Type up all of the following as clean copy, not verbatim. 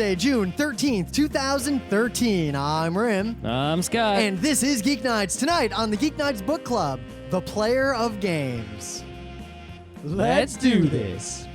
Thursday, June 13th, 2013. I'm Rim. I'm Scott. And this is Geek Nights. Tonight on the GeekNights Book Club, The Player of Games. Let's do this.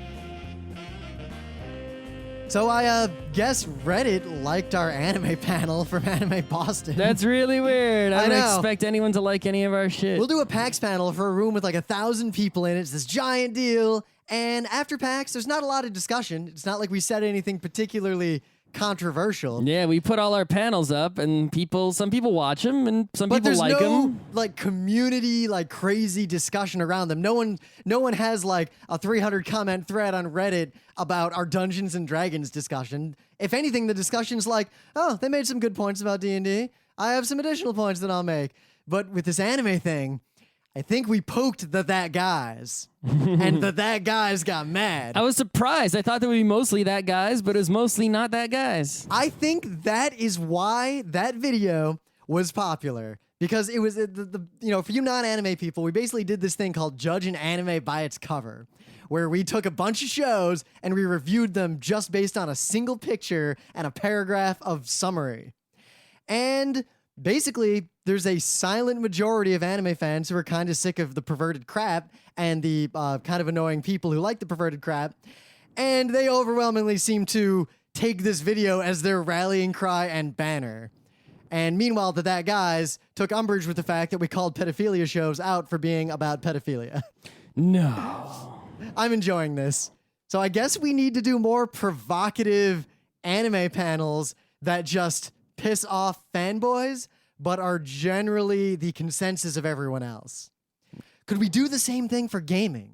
So I guess Reddit liked our anime panel from Anime Boston. That's really weird. I don't expect anyone to like any of our shit. We'll do a PAX panel for a room with like 1,000 people in it. It's this giant deal. And after PAX, there's not a lot of discussion. It's not like we said anything particularly controversial. Yeah, we put all our panels up, and some people watch them, and some people like them. But there's no like community, like crazy discussion around them. No one has like a 300 comment thread on Reddit about our Dungeons and Dragons discussion. If anything, the discussion's like, oh, they made some good points about D&D. I have some additional points that I'll make. But with this anime thing, I think we poked the that guys, and the that guys got mad. I was surprised. I thought there would be mostly that guys, but it was mostly not that guys. I think that is why that video was popular, because it was for you non-anime people, we basically did this thing called Judge an Anime by its cover, where we took a bunch of shows and we reviewed them just based on a single picture and a paragraph of summary. And basically, there's a silent majority of anime fans who are kind of sick of the perverted crap and the kind of annoying people who like the perverted crap, and they overwhelmingly seem to take this video as their rallying cry and banner. And meanwhile, the that guys took umbrage with the fact that we called pedophilia shows out for being about pedophilia. No. I'm enjoying this. So I guess we need to do more provocative anime panels that just piss off fanboys, but are generally the consensus of everyone else. Could we do the same thing for gaming?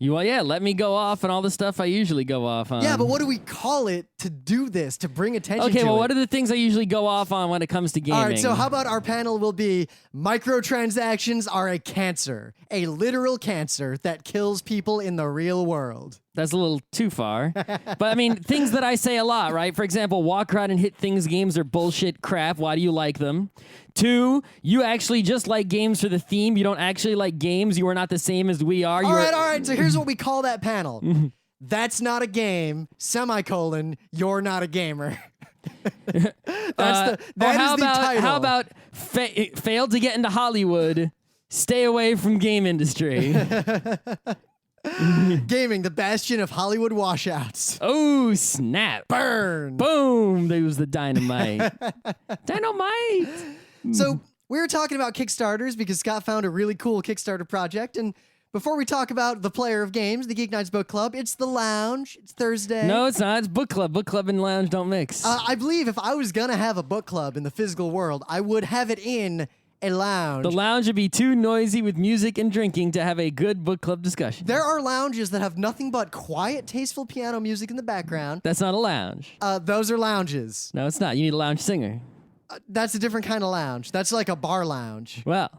Let me go off on all the stuff I usually go off on. Yeah, but what do we call it to do this, to bring attention to it? Okay, well, what are the things I usually go off on when it comes to gaming? All right, so how about our panel will be microtransactions are a cancer, a literal cancer that kills people in the real world. That's a little too far. But I mean, things that I say a lot, right? For example, walk around and hit things games are bullshit crap. Why do you like them? 2, you actually just like games for the theme. You don't actually like games. You are not the same as we are. All right. So here's what we call that panel. That's not a game, semicolon, you're not a gamer. That is the title. How about failed to get into Hollywood, stay away from game industry? Gaming, the bastion of Hollywood washouts. Oh, snap. Burn. Boom. There was the dynamite. Dynamite. So we were talking about Kickstarters because Scott found a really cool Kickstarter project. And before we talk about the player of games, the Geek Nights Book Club, it's the lounge. It's Thursday. No, it's not. It's book club. Book club and lounge don't mix. I believe if I was going to have a book club in the physical world, I would have it in a lounge. The lounge would be too noisy with music and drinking to have a good book club discussion. There are lounges that have nothing but quiet, tasteful piano music in the background. That's not a lounge. Those are lounges. No, it's not. You need a lounge singer. That's a different kind of lounge. That's like a bar lounge. Well.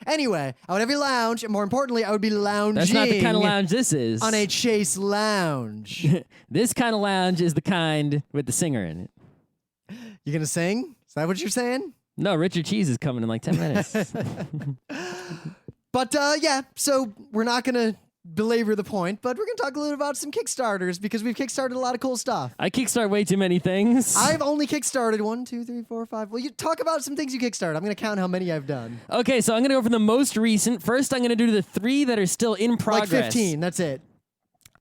Anyway, I would have a lounge, and more importantly, I would be lounging. That's not the kind of lounge this is. On a Chase lounge. This kind of lounge is the kind with the singer in it. You gonna sing? Is that what you're saying? No, Richard Cheese is coming in like 10 minutes. But so we're not gonna belabor the point, but we're gonna talk a little about some Kickstarters because we've kickstarted a lot of cool stuff. I kickstart way too many things. I've only kickstarted 1, 2, 3, 4, 5. Well, you talk about some things you kickstarted. I'm gonna count how many I've done. Okay, so I'm gonna go from the most recent. First, I'm gonna do the 3 that are still in progress. Like 15, that's it.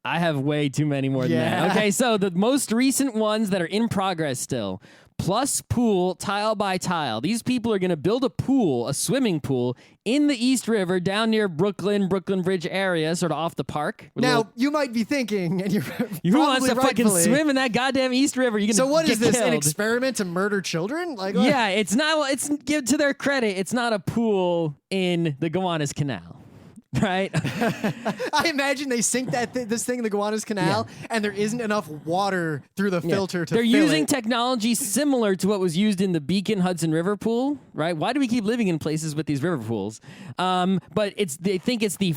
I have way too many more than that. Okay, so the most recent ones that are in progress still. Plus pool, tile by tile. These people are going to build a pool, a swimming pool, in the East River down near Brooklyn Bridge area, sort of off the park. Now, you might be thinking, and you're who wants to fucking swim in that goddamn East River? You're gonna So what get is this, killed. an experiment to murder children? Like, what? Yeah, it's not, give to their credit, it's not a pool in the Gowanus Canal. Right? I imagine they sink this thing in the Gowanus Canal, and there isn't enough water through the filter to They're fill using it. technology similar to what was used in the Beacon Hudson River pool, right? Why do we keep living in places with these river pools? But they think it's the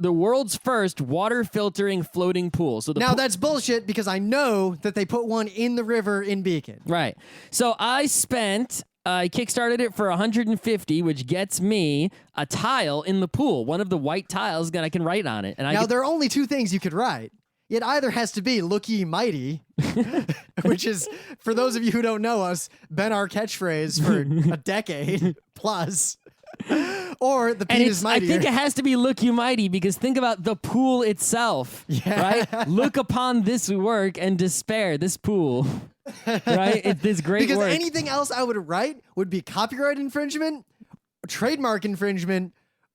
world's first water filtering floating pool. So that's bullshit because I know that they put one in the river in Beacon. Right. So I kickstarted it for $150, which gets me a tile in the pool, one of the white tiles that I can write on it. And there are only 2 things you could write. it either has to be "Look ye mighty," which is, for those of you who don't know us, been our catchphrase for a decade plus, or the And penis mightier. I think it has to be "Look you mighty" because think about the pool itself, right? Look upon this work and despair, this pool, right? It's this great because work. anything else I would write would be copyright infringement, trademark infringement,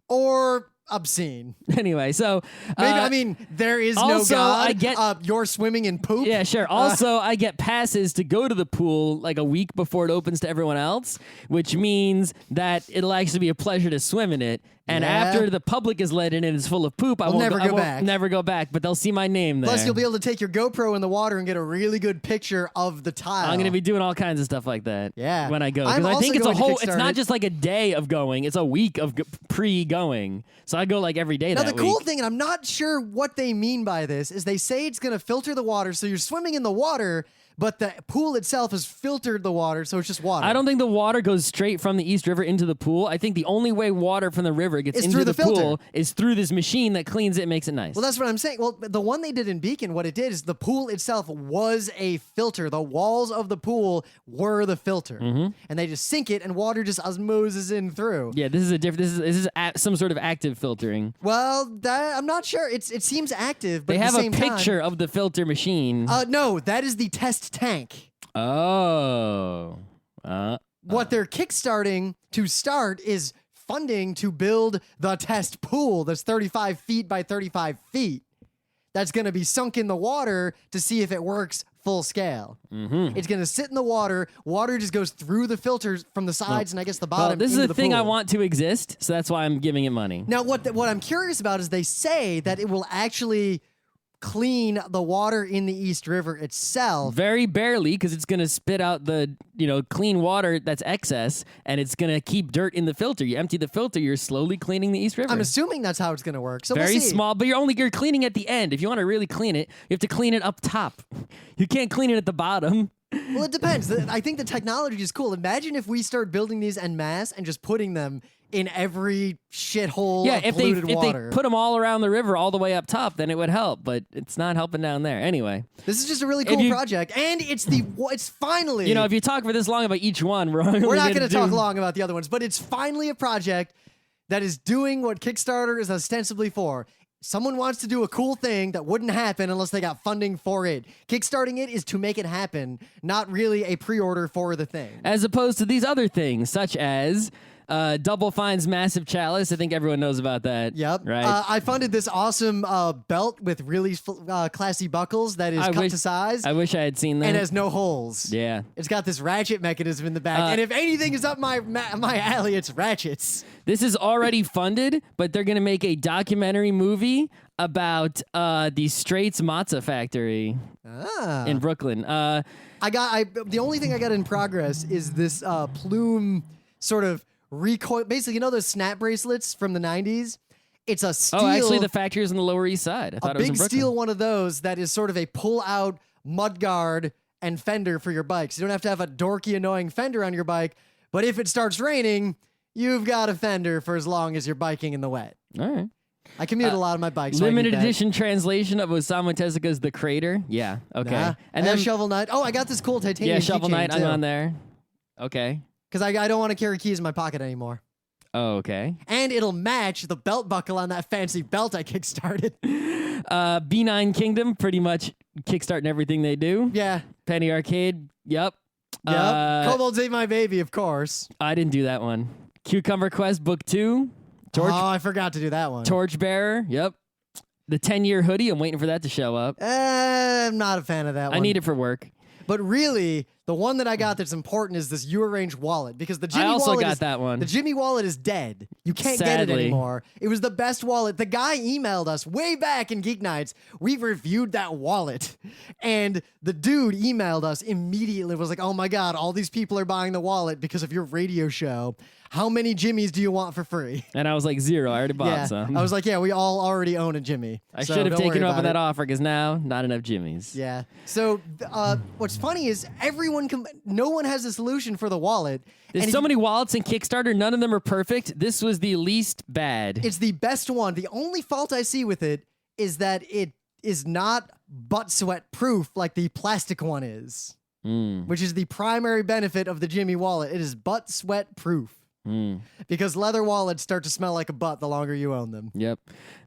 or obscene. Anyway, so Maybe, I mean, there is no also, God. I get- you're swimming in poop. yeah, sure. Also, I get passes to go to the pool like a week before it opens to everyone else, which means that it'll actually be a pleasure to swim in it. And Yeah. after the public is let in and it's full of poop, I won't never I go won't back. Never go back, but they'll see my name there. Plus, you'll be able to take your GoPro in the water and get a really good picture of the tile. I'm gonna be doing all kinds of stuff like that. Yeah. when I go, I'm because I also think it's a going to whole. It's Kickstarter not it. just like a day of going; it's a week of pre-going. So I go like every day. Now, that the cool week. thing, and I'm not sure what they mean by this, is they say it's going to filter the water, so you're swimming in the water, but the pool itself has filtered the water, so it's just water. I don't think the water goes straight from the East River into the pool. I think the only way water from the river gets It's into through the the pool filter. is through this machine that cleans it and makes it nice. Well, that's what I'm saying. Well, the one they did in Beacon, what it did is the pool itself was a filter. The walls of the pool were the filter. And they just sink it, and water just osmoses in through. yeah, this is a different. This is some sort of active filtering. Well, I'm not sure. It seems active, but They at have the a same time- picture of the filter machine. No, that is the test tank. Oh. What they're kickstarting to start is funding to build the test pool that's 35 feet by 35 feet. That's going to be sunk in the water to see if it works full scale. It's going to sit in the water. Water just goes through the filters from the sides and I guess the bottom. Well, this is into a the thing I pool. want to exist, so that's why I'm giving it money. Now, what I'm curious about is they say that it will actually clean the water in the East River itself. Very barely, because it's going to spit out the clean water that's excess, and it's going to keep dirt in the filter. You empty the filter, you're slowly cleaning the East River. I'm assuming that's how it's going to work. So Very we'll see. small, but you're cleaning at the end. If you want to really clean it, you have to clean it up top. You can't clean it at the bottom. Well, it depends. I think the technology is cool. Imagine if we start building these en masse and just putting them in every shithole Yeah, of if they polluted water. put them all around the river, all the way up top, then it would help. But it's not helping down there. Anyway, This is just a really cool you- project, and it's finally. if you talk for this long about each one, we're we're not going going to talk long about the other ones, but it's finally a project that is doing what Kickstarter is ostensibly for. Someone wants to do a cool thing that wouldn't happen unless they got funding for it. Kickstarting it is to make it happen, not really a pre-order for the thing. As opposed to these other things, such as Double Fine's Massive Chalice. I think everyone knows about that. Yep. Right? I funded this awesome belt with really classy buckles that is cut to size I wish I had seen that. and has no holes. Yeah. It's got this ratchet mechanism in the back, and if anything is up my alley, it's ratchets. This is already funded, but they're going to make a documentary movie about the Straits Matzah factory in Brooklyn. The only thing I got in progress is this plume sort of recoil. Basically, those snap bracelets from the 90s? It's a steel. Oh, actually, the factory is on the Lower East Side. I thought a it was in big Brooklyn. steel one of those that is sort of a pull-out mudguard and fender for your bike. So you don't have to have a dorky, annoying fender on your bike. But if it starts raining, you've got a fender for as long as you're biking in the wet. All right. I commute a lot on my bike. So I need Limited that. edition translation of Osamu Tezuka's The Crater. Yeah. Okay. Nah. And then then Shovel Knight. Oh, I got this cool titanium yeah, Shovel keychain, Knight. I'm too. on there. Okay. Because I don't want to carry keys in my pocket anymore. Oh, okay. And it'll match the belt buckle on that fancy belt I kickstarted. B9 Kingdom, pretty much kickstarting everything they do. Yeah. Penny Arcade. Yep. Yep. Kobolds Ate My Baby, of course. I didn't do that one. Cucumber Quest Book 2. Oh, I forgot to do that one. Torchbearer. Yep. The 10-year hoodie. I'm waiting for that to show up. I'm not a fan of that one. I need it for work. But really, the one that I got that's important is this U-Arrange wallet, because the Jimmy I also wallet got is, that one. The Jimmy wallet is dead. You can't get it Sadly. anymore. It was the best wallet. The guy emailed us way back in Geek Nights. We reviewed that wallet, and the dude emailed us immediately. Was like, "Oh my god, all these people are buying the wallet because of your radio show. How many Jimmies do you want for free?" And I was like, 0. I already bought Yeah, some. I was like, "Yeah, we all already own a Jimmy." I so should have don't worry taken him up about on that it. offer because now not enough Jimmys. Yeah. So what's funny is no one has a solution for the wallet. There's And so if- many wallets in Kickstarter. None of them are perfect. This was the least bad. It's the best one. The only fault I see with it is that is not butt sweat proof like the plastic one is, which is the primary benefit of the Jimmy wallet. It is butt sweat proof. Because leather wallets start to smell like a butt the longer you own them. Yep.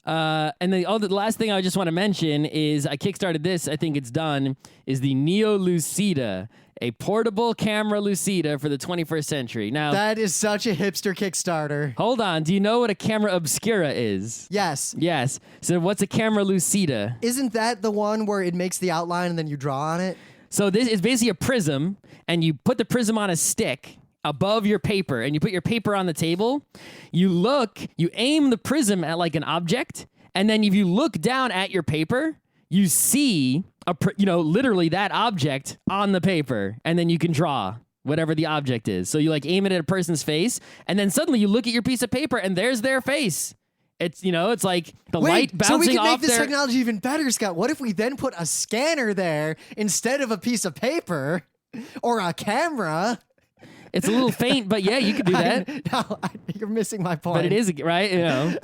And the last thing I just want to mention is I kickstarted this. I think it's done. Is the Neo Lucida, a portable camera Lucida for the 21st century. Now that is such a hipster Kickstarter. Hold on. Do you know what a camera obscura is? Yes. Yes. So what's a camera Lucida? Isn't that the one where it makes the outline and then you draw on it? So this is basically a prism, and you put the prism on a stick above your paper, and you put your paper on the table. You aim the prism at like an object, and then if you look down at your paper, you see literally that object on the paper, and then you can draw whatever the object is. So you like aim it at a person's face, and then suddenly you look at your piece of paper, and there's their face. It's it's like the light bouncing off. So we can make this technology even better, Scott. What if we then put a scanner there instead of a piece of paper or a camera? It's a little faint, but yeah, you could do that. No, you're missing my point. But it is, right?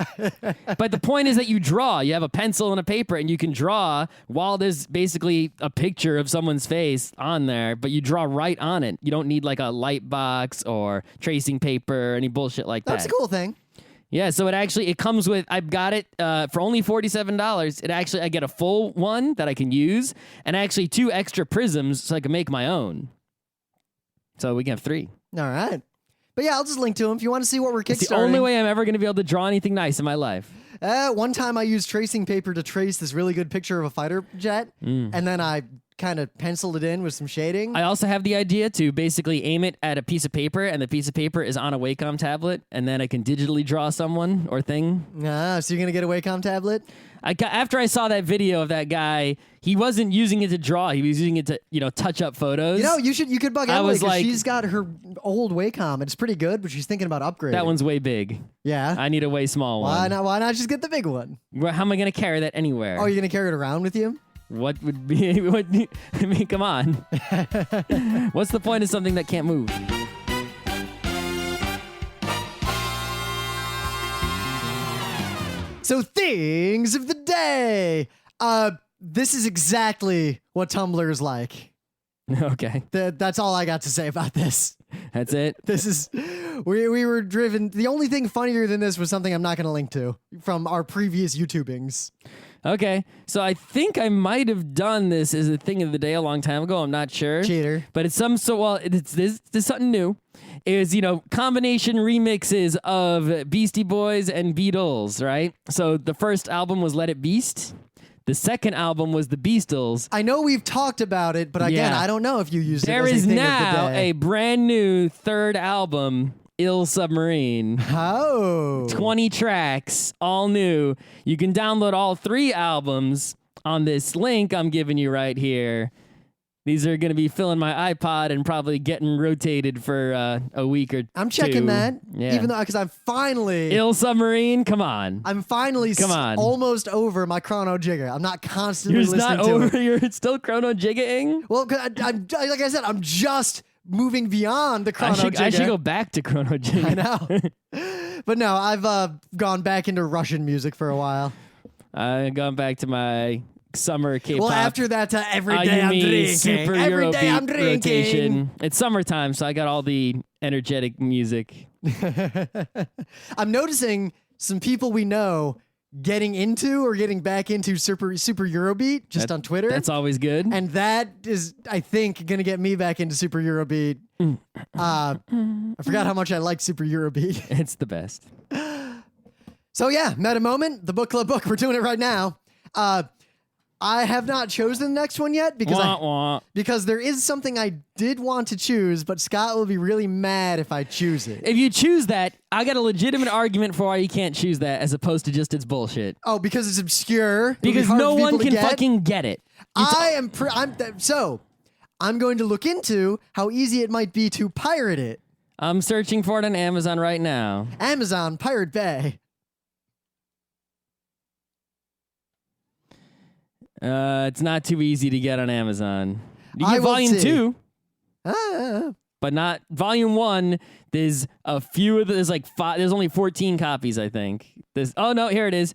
But the point is that you draw. You have a pencil and a paper, and you can draw while there's basically a picture of someone's face on there, but you draw right on it. You don't need like a light box or tracing paper or any bullshit like that. That's a cool thing. Yeah, so it comes with, I've got it for only $47. I get a full one that I can use, and actually 2 extra prisms so I can make my own. So we can have 3. All right. But yeah, I'll just link to them if you want to see what we're kickstarting. It's the only way I'm ever going to be able to draw anything nice in my life. One time I used tracing paper to trace this really good picture of a fighter jet, and then I kind of penciled it in with some shading. I also have the idea to basically aim it at a piece of paper, and the piece of paper is on a Wacom tablet, and then I can digitally draw someone or thing. So you're going to get a Wacom tablet? After I saw that video of that guy, he wasn't using it to draw. He was using it to, touch up photos. You could bug Emily because she's got her old Wacom. It's pretty good, but she's thinking about upgrading. That one's way big. Yeah? I need a way small one. Why not just get the big one? How am I going to carry that anywhere? Oh, you're going to carry it around with you? What would be... I mean, come on. What's the point of something that can't move? So things of the day. This is exactly what Tumblr is like. Okay. That's all I got to say about this. That's it? This is... We were driven... The only thing funnier than this was something I'm not going to link to from our previous YouTubings. Okay. So I think I might have done this as a thing of the day a long time ago. I'm not sure. Cheater. But it's this is something new. It was, combination remixes of Beastie Boys and Beatles, right? So the first album was Let It Beast. The second album was The Beastles. I know we've talked about it, but again, I don't know if you used it as a thing of the day. There is now a brand new third album, Ill Submarine. Oh. 20 tracks, all new. You can download all 3 albums on this link I'm giving you right here. These are going to be filling my iPod and probably getting rotated for a week or 2. I'm checking that. Yeah. Even though, because I'm finally... Ill Submarine, come on. I'm finally almost over my Chrono Jigger. I'm not constantly listening to it. You're still Chrono Jigging? Well, I'm like I said, I'm just moving beyond the Chrono Jigger. I should go back to Chrono Jigger. I know. But no, I've gone back into Russian music for a while. I've gone back to my... summer K-pop. Well, after that, every day I'm drinking. Super every day Eurobeat I'm drinking. Rotation. It's summertime, so I got all the energetic music. I'm noticing some people we know getting into or getting back into super Eurobeat just on Twitter. That's always good. And that is, I think, going to get me back into super Eurobeat. I forgot how much I like super Eurobeat. It's the best. So yeah, meta moment, the book club book. We're doing it right now. I have not chosen the next one yet because there is something I did want to choose, but Scott will be really mad if I choose it. If you choose that, I got a legitimate argument for why you can't choose that as opposed to just it's bullshit. Oh, because it's obscure? Because no one can fucking get it. I'm going to look into how easy it might be to pirate it. I'm searching for it on Amazon right now. Amazon, Pirate Bay. It's not too easy to get on Amazon. You I get will volume see. 2, but not volume 1. There's a few of there's like 5. There's only 14 copies, I think. Oh no, here it is.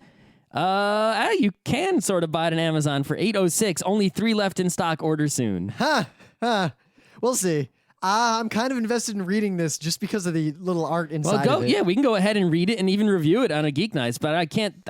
You can sort of buy it on Amazon for $8.06. Only 3 left in stock. Order soon. We'll see. I'm kind of invested in reading this just because of the little art inside of it. Yeah, we can go ahead and read it and even review it on a Geek Nights, but I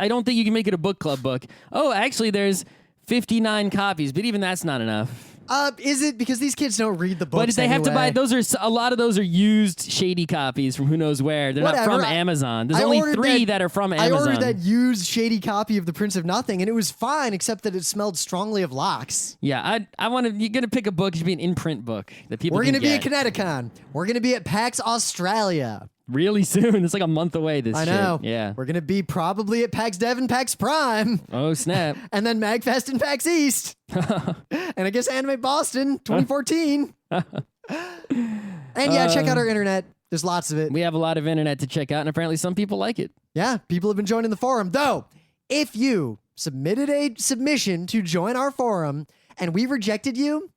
don't think you can make it a book club book. Oh, actually, there's 59 copies, but even that's not enough. Is it? Because these kids don't read the books But they have to buy, a lot of those are used shady copies from who knows where. They're not from Amazon. There's only 3 that are from Amazon. I ordered that used shady copy of The Prince of Nothing, and it was fine, except that it smelled strongly of locks. Yeah, you're going to pick a book, it should be an in-print book that people We're can going to be at get. Kineticon. We're going to be at PAX Australia. Really soon. It's like a month away, this I shit. know. Yeah. We're going to be probably at PAX Dev and PAX Prime. Oh, snap. And then MagFest and PAX East. And I guess Anime Boston 2014. And yeah, check out our internet. There's lots of it. We have a lot of internet to check out, and apparently some people like it. Yeah, people have been joining the forum. Though, if you submitted a submission to join our forum and we rejected you,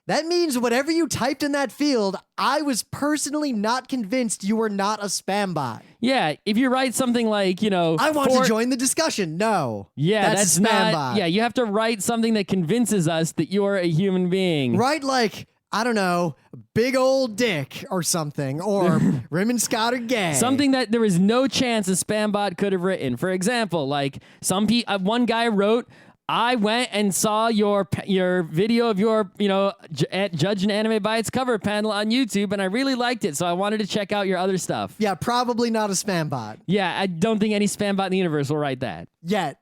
that means whatever you typed in that field, I was personally not convinced you were not a spam bot. Yeah, if you write something like, I want to join the discussion. No. Yeah, that's not spam bot. Yeah, you have to write something that convinces us that you're a human being. Write like, I don't know, big old dick or something, or Rim and Scott are gay. Something that there is no chance a spam bot could have written. For example, like one guy wrote, I went and saw your video of your, at Judge an Anime by its cover panel on YouTube, and I really liked it, so I wanted to check out your other stuff. Yeah, probably not a spam bot. Yeah, I don't think any spam bot in the universe will write that. Yet.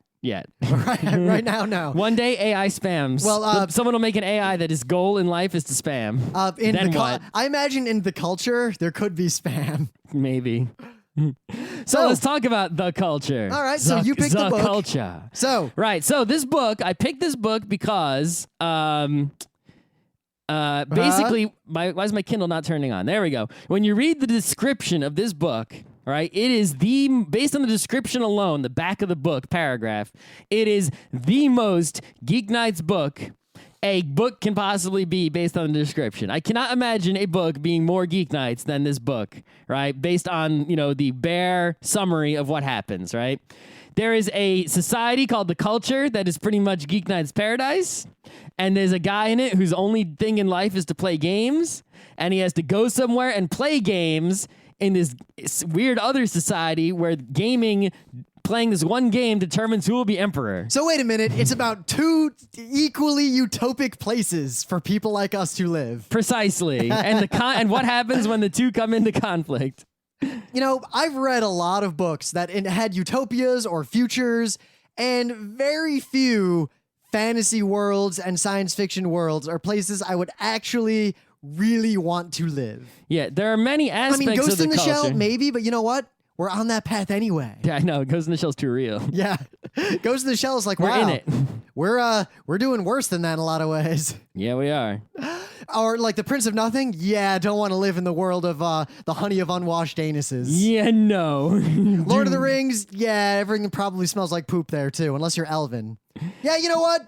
Right now, no. One day, AI spams. Well, someone will make an AI that his goal in life is to spam. Then what? I imagine in the culture, there could be spam. Maybe. So let's talk about the culture. All right, so you picked the book. Culture. So this book, I picked this book because basically, why is my Kindle not turning on? There we go. When you read the description of this book, right, it is based on the description alone, the back of the book paragraph, it is the most Geek Nights book a book can possibly be based on the description. I cannot imagine a book being more Geek Nights than this book, right? Based on, the bare summary of what happens, right? There is a society called the Culture that is pretty much Geek Nights paradise. And there's a guy in it whose only thing in life is to play games. And he has to go somewhere and play games in this weird other society where playing this one game determines who will be emperor. So wait a minute, it's about 2 equally utopic places for people like us to live. Precisely. And what happens when the 2 come into conflict? I've read a lot of books that had utopias or futures, and very few fantasy worlds and science fiction worlds are places I would actually really want to live. Yeah, there are many aspects of the culture. Ghost in the Shell, maybe, but you know what? We're on that path anyway. Yeah, I know. Ghost in the Shell's too real. Yeah. Ghost in the Shell is like, we're wow, in it. We're doing worse than that in a lot of ways. Yeah, we are. Or like the Prince of Nothing. Yeah, don't want to live in the world of the honey of unwashed anuses. Yeah, no. Lord of the Rings. Yeah, everything probably smells like poop there too, unless you're Elven. Yeah, you know what?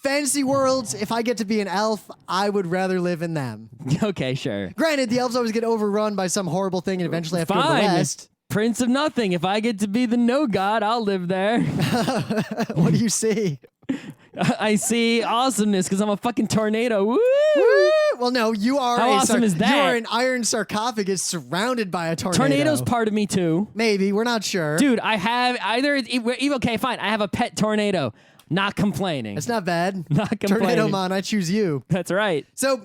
Fantasy worlds, if I get to be an elf, I would rather live in them. Okay, sure. Granted, the elves always get overrun by some horrible thing and eventually have to go to the West. Prince of Nothing. If I get to be the no god, I'll live there. What do you see? I see awesomeness because I'm a fucking tornado. Woo! Woo! Well, no, you are. How awesome is that? You are an iron sarcophagus surrounded by a tornado. Tornado's part of me too. Maybe, we're not sure. Dude, I have okay, fine. I have a pet tornado. Not complaining. It's not bad. Not complaining. Tornado Man, I choose you. That's right. So,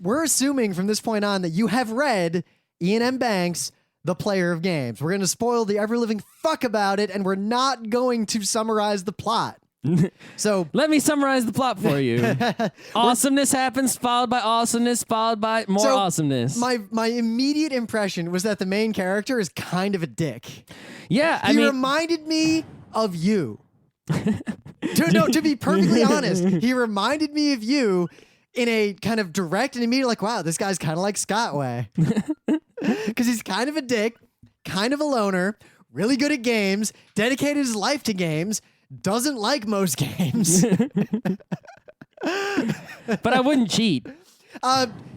we're assuming from this point on that you have read Iain M. Banks' The Player of Games. We're going to spoil the ever-living fuck about it, and we're not going to summarize the plot. So let me summarize the plot for you. Awesomeness happens, followed by awesomeness, followed by more awesomeness. My immediate impression was that the main character is kind of a dick. Yeah, he reminded me of you. To be perfectly honest, he reminded me of you in a kind of direct and immediate, like, wow, this guy's kind of like Scott way. Because he's kind of a dick, kind of a loner, really good at games, dedicated his life to games, doesn't like most games. But I wouldn't cheat.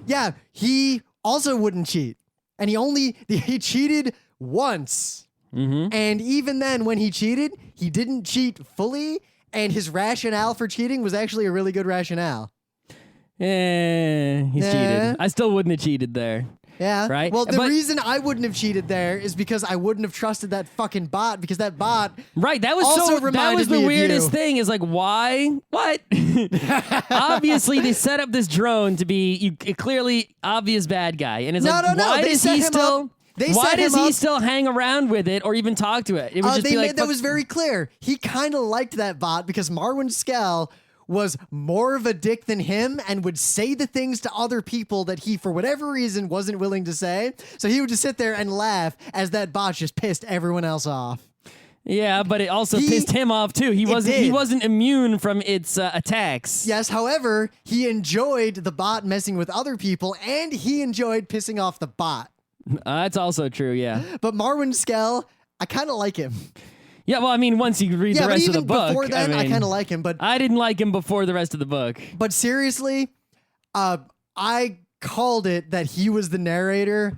Yeah, he also wouldn't cheat. And he cheated once. And even then, when he cheated, he didn't cheat fully, and his rationale for cheating was actually a really good rationale. He's cheated. I still wouldn't have cheated there. Yeah. Right? Well, the reason I wouldn't have cheated there is because I wouldn't have trusted that fucking bot, because that bot Right, that was also that was the reminded me of weirdest you. thing is like, why? What? Obviously, they set up this drone to be a clearly obvious bad guy. And it's No, like, no, no, why they does set he him still... up. They Why set does him he up. still hang around with it or even talk to it? It would just be like... That was very clear. He kind of liked that bot because Marwin Skell was more of a dick than him and would say the things to other people that he, for whatever reason, wasn't willing to say. So he would just sit there and laugh as that bot just pissed everyone else off. Yeah, but it also pissed him off too. He wasn't immune from its attacks. Yes, however, he enjoyed the bot messing with other people, and he enjoyed pissing off the bot. That's also true, yeah. But Marwin Skell, I kind of like him. Yeah, well, I mean, once you read the rest of the book. Before then, I kind of like him, but I didn't like him before the rest of the book. But seriously, I called it that he was the narrator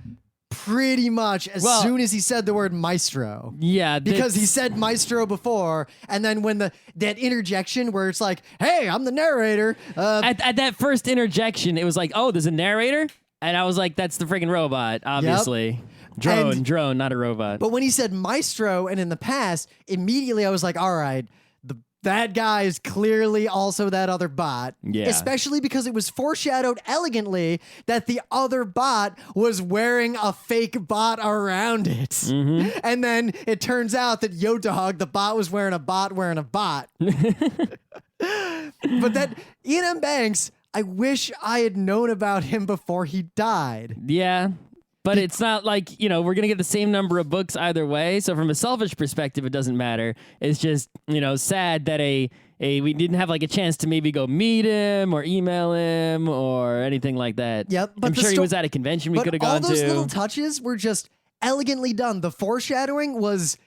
pretty much as soon as he said the word maestro. Yeah. Because he said maestro before, and then when that interjection where it's like, hey, I'm the narrator. At that first interjection, it was like, oh, there's a narrator? And I was like, that's the freaking robot, obviously. Yep. Drone, not a robot. But when he said maestro, and in the past, immediately I was like, all right, that guy is clearly also that other bot. Yeah. Especially because it was foreshadowed elegantly that the other bot was wearing a fake bot around it. And then it turns out that Yo-Dog, the bot, was wearing a bot wearing a bot. But that Iain M. Banks, I wish I had known about him before he died. Yeah. But it's not like, we're going to get the same number of books either way. So from a selfish perspective, it doesn't matter. It's just, sad that we didn't have like a chance to maybe go meet him or email him or anything like that. Yep. But I'm sure he was at a convention we could have gone to. All those little touches were just elegantly done. The foreshadowing was,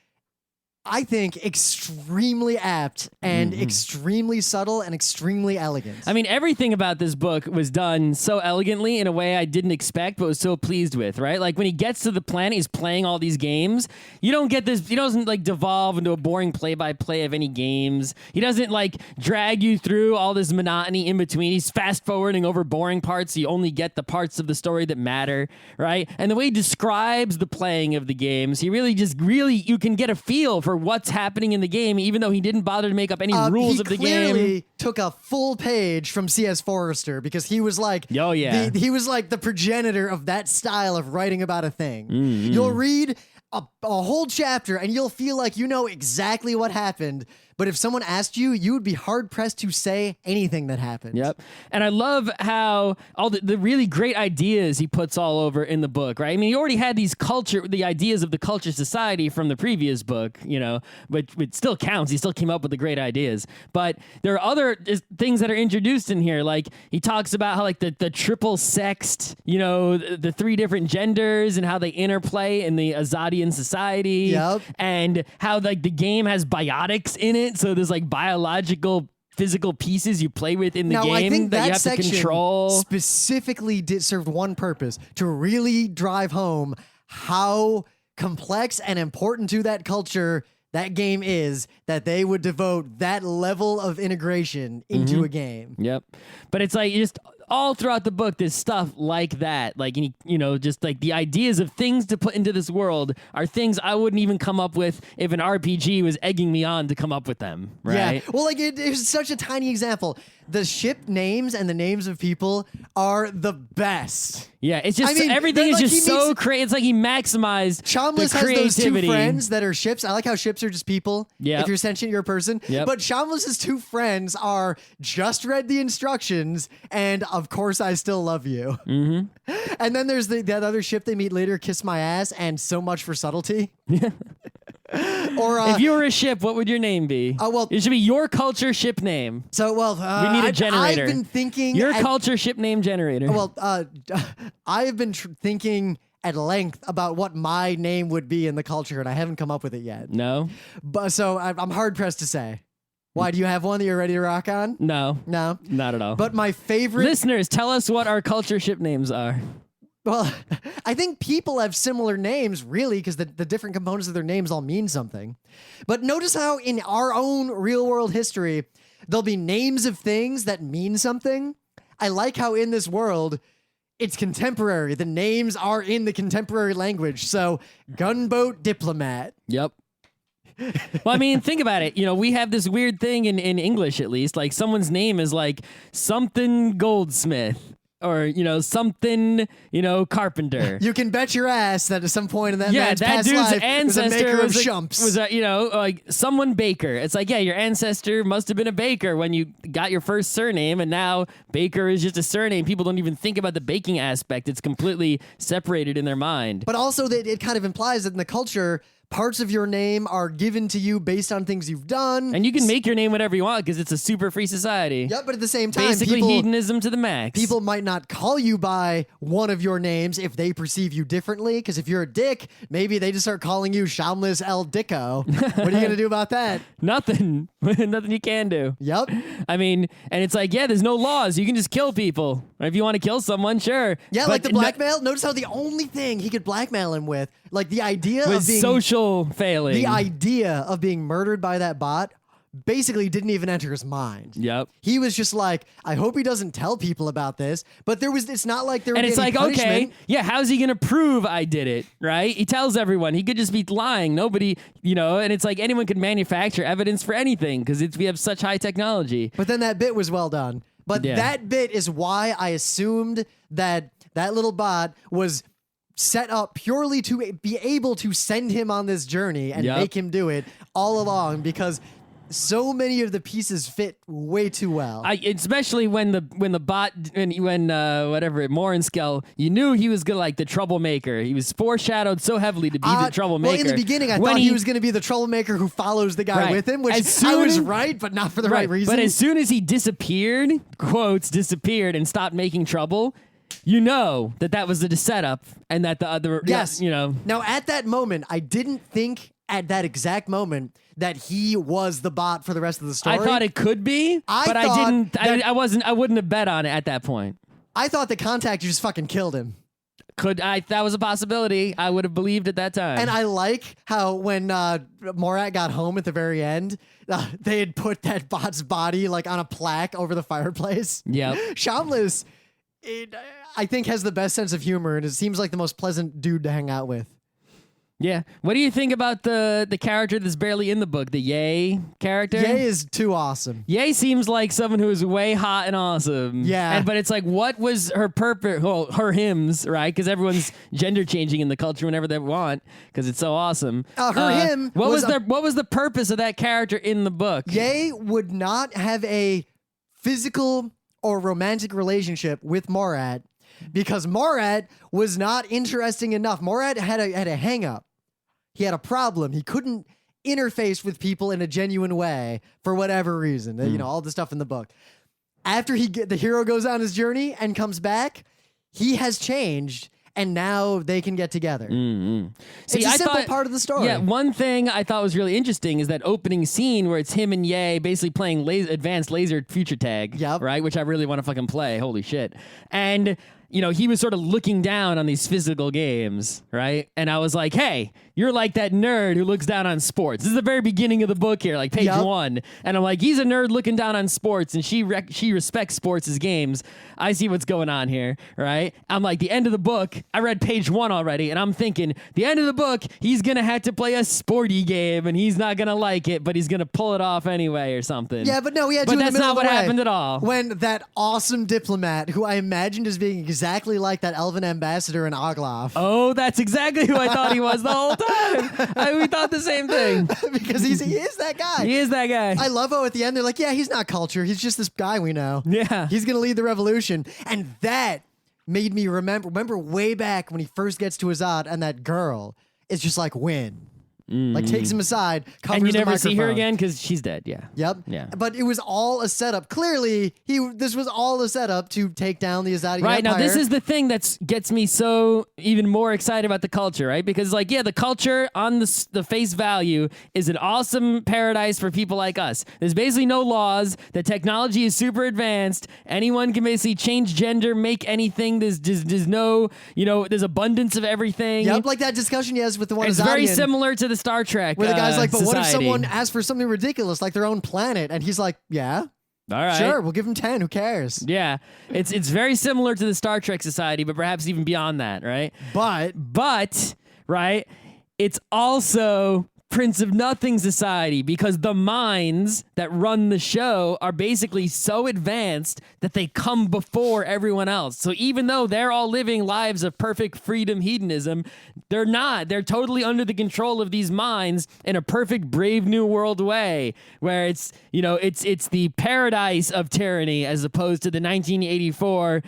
I think, extremely apt and extremely subtle and extremely elegant. I mean, everything about this book was done so elegantly in a way I didn't expect, but was so pleased with, right? Like when he gets to the planet, he's playing all these games. You don't get this, he doesn't like devolve into a boring play-by-play of any games. He doesn't like drag you through all this monotony in between. He's fast-forwarding over boring parts, so you only get the parts of the story that matter, right? And the way he describes the playing of the games, he really you can get a feel for what's happening in the game, even though he didn't bother to make up any rules of the game. He clearly took a full page from C.S. Forrester because he was like, he was like the progenitor of that style of writing about a thing. You'll read a whole chapter and you'll feel like you know exactly what happened. But if someone asked you, you would be hard-pressed to say anything that happened. Yep. And I love how all the really great ideas he puts all over in the book, right? I mean, he already had the ideas of the culture society from the previous book, but it still counts. He still came up with the great ideas. But there are other things that are introduced in here. Like, he talks about how, like, the triple sexed, the three different genders and how they interplay in the Azadian society. Yep. And how, like, the game has biotics in it. So there's like biological physical pieces you play with in the game I think that you have to control. Specifically served one purpose, to really drive home how complex and important to that culture that game is, that they would devote that level of integration into a game. Yep. But it's like just all throughout the book, there's stuff like that. Like, just like the ideas of things to put into this world are things I wouldn't even come up with if an RPG was egging me on to come up with them, right? Yeah. Well, like, it was such a tiny example. The ship names and the names of people are the best. Yeah, it's just everything is just so crazy. It's like he maximized Chomless the has those creativity. two friends that are ships. I like how ships are just people. Yeah. If you're sentient, you're a person. Yep. But Chomless's two friends are just read the instructions and of course I still love you. And then there's that other ship they meet later, Kiss My Ass, and So Much for Subtlety. Or if you were a ship, what would your name be? It should be your culture ship name. So, we need a generator. I've been thinking your culture ship name generator. I have been thinking at length about what my name would be in the culture, and I haven't come up with it yet. No. But so I'm hard pressed to say. Why, do you have one that you're ready to rock on? No. No, not at all. But my favorite listeners, tell us what our culture ship names are. Well, I think people have similar names, really, because the different components of their names all mean something. But notice how in our own real world history, there'll be names of things that mean something. I like how in this world, it's contemporary. The names are in the contemporary language. So, gunboat diplomat. Yep. Well, I mean, think about it. You know, we have this weird thing in English, at least. Like, someone's name is like something Goldsmith. Or, you know, something, you know, carpenter. You can bet your ass that at some point in that man's that past dude's life ancestor was a maker of was shumps. Was a, you know, like someone baker. It's like, yeah, your ancestor must have been a baker when you got your first surname, and now baker is just a surname. People don't even think about the baking aspect. It's completely separated in their mind. But also that it kind of implies that in the culture, parts of your name are given to you based on things you've done. And you can make your name whatever you want because it's a super free society. Yep, but at the same time, Basically hedonism to the max. people might not call you by one of your names if they perceive you differently. Because if you're a dick, maybe they just start calling you Shamlis El Dicko. What are you going to do about that? Nothing. Nothing you can do. Yep. I mean, and it's like, yeah, there's no laws. You can just kill people. Or if you want to kill someone, sure. Yeah, But like the blackmail. Notice how the only thing he could blackmail him with, like the idea was of being social failing. the idea of being murdered by that bot basically didn't even enter his mind. Yep. He was just like, I hope he doesn't tell people about this. But it's not like there was And it's any like, punishment. okay, yeah, how's he going to prove I did it, right? He tells everyone. He could just be lying. Nobody, you know, and it's like anyone could manufacture evidence for anything because we have such high technology. But then that bit was well done. But Yeah. that bit is why I assumed that little bot was set up purely to be able to send him on this journey and Yep. make him do it all along, because so many of the pieces fit way too well. Especially when the bot when whatever Morenskel, you knew he was gonna like the troublemaker. He was foreshadowed so heavily to be the troublemaker. Well, in the beginning, I thought he was going to be the troublemaker who follows the guy Right. with him, which As soon I was as- right, but not for the right reason. But as soon as he disappeared, quotes disappeared and stopped making trouble, you know that was the setup and that the other Yes. you know. Now, at that moment, I didn't think at that exact moment that he was the bot for the rest of the story. I thought it could be, but I thought didn't. that- I wouldn't have bet on it at that point. I thought the contact just fucking killed him. That was a possibility. I would have believed at that time. And I like how when Morat got home at the very end, they had put that bot's body like on a plaque over the fireplace. Yep. Shamlis, I think, has the best sense of humor, and it seems like the most pleasant dude to hang out with. Yeah. What do you think about the character that's barely in the book, the Ye character? Ye is too awesome. Ye seems like someone who is way hot and awesome. Yeah. But it's like, what was her purpose? Well, her hymns, right? Because everyone's gender changing in the culture whenever they want, because it's so awesome. Her hymn What was was the purpose of that character in the book? Ye would not have a physical or romantic relationship with Morat because Morat was not interesting enough. Morat had a hang up. He had a problem. He couldn't interface with people in a genuine way for whatever reason. You know, all the stuff in the book. After the hero goes on his journey and comes back, he has changed, and now they can get together. Mm-hmm. See, It's a simple part of the story. Yeah, one thing I thought was really interesting is that opening scene where it's him and Ye basically playing advanced laser future tag. Yep. Right, which I really want to fucking play. Holy shit! And you know, he was sort of looking down on these physical games, right? And I was like, hey, you're like that nerd who looks down on sports. This is the very beginning of the book here, like page 1. And I'm like, he's a nerd looking down on sports, and she respects sports as games. I see what's going on here, right? I'm like, the end of the book, I read page 1 already, and I'm thinking, the end of the book, he's going to have to play a sporty game, and he's not going to like it, but he's going to pull it off anyway or something. Yeah, but no, he had But to in the that's middle not of the what way. happened at all. When that awesome diplomat, who I imagined as being exactly like that elven ambassador in Ogloff. Oh, that's exactly who I thought he was the whole time. We thought the same thing. Because he is that guy. He is that guy. I love how at the end they're like, yeah, he's not culture. He's just this guy we know. Yeah. He's going to lead the revolution. And that made me remember way back when he first gets to Azad and that girl is just like, win. Like takes him aside, covers And you the never see her microphone. again because she's dead. Yeah. Yep. Yeah. But it was all a setup. Clearly, this was all a setup to take down the Azadi Right, Empire. now this is the thing that gets me so even more excited about the culture, right? Because like, yeah, the culture on the face value is an awesome paradise for people like us. There's basically no laws. The technology is super advanced. Anyone can basically change gender, make anything. There's no, there's abundance of everything. Yep, like that discussion he has with the one It's very Azadian, similar to the Star Trek where the guy's like, but what if society. someone asks for something ridiculous like their own planet? And he's like, yeah, All right. sure, we'll give him 10. Who cares? Yeah, it's very similar to the Star Trek society, but perhaps even beyond that, right? But right, it's also Prince of Nothing society because the minds that run the show are basically so advanced that they come before everyone else. So even though they're all living lives of perfect freedom hedonism, they're not. They're totally under the control of these minds in a perfect Brave New World way, where it's the paradise of tyranny as opposed to the 1984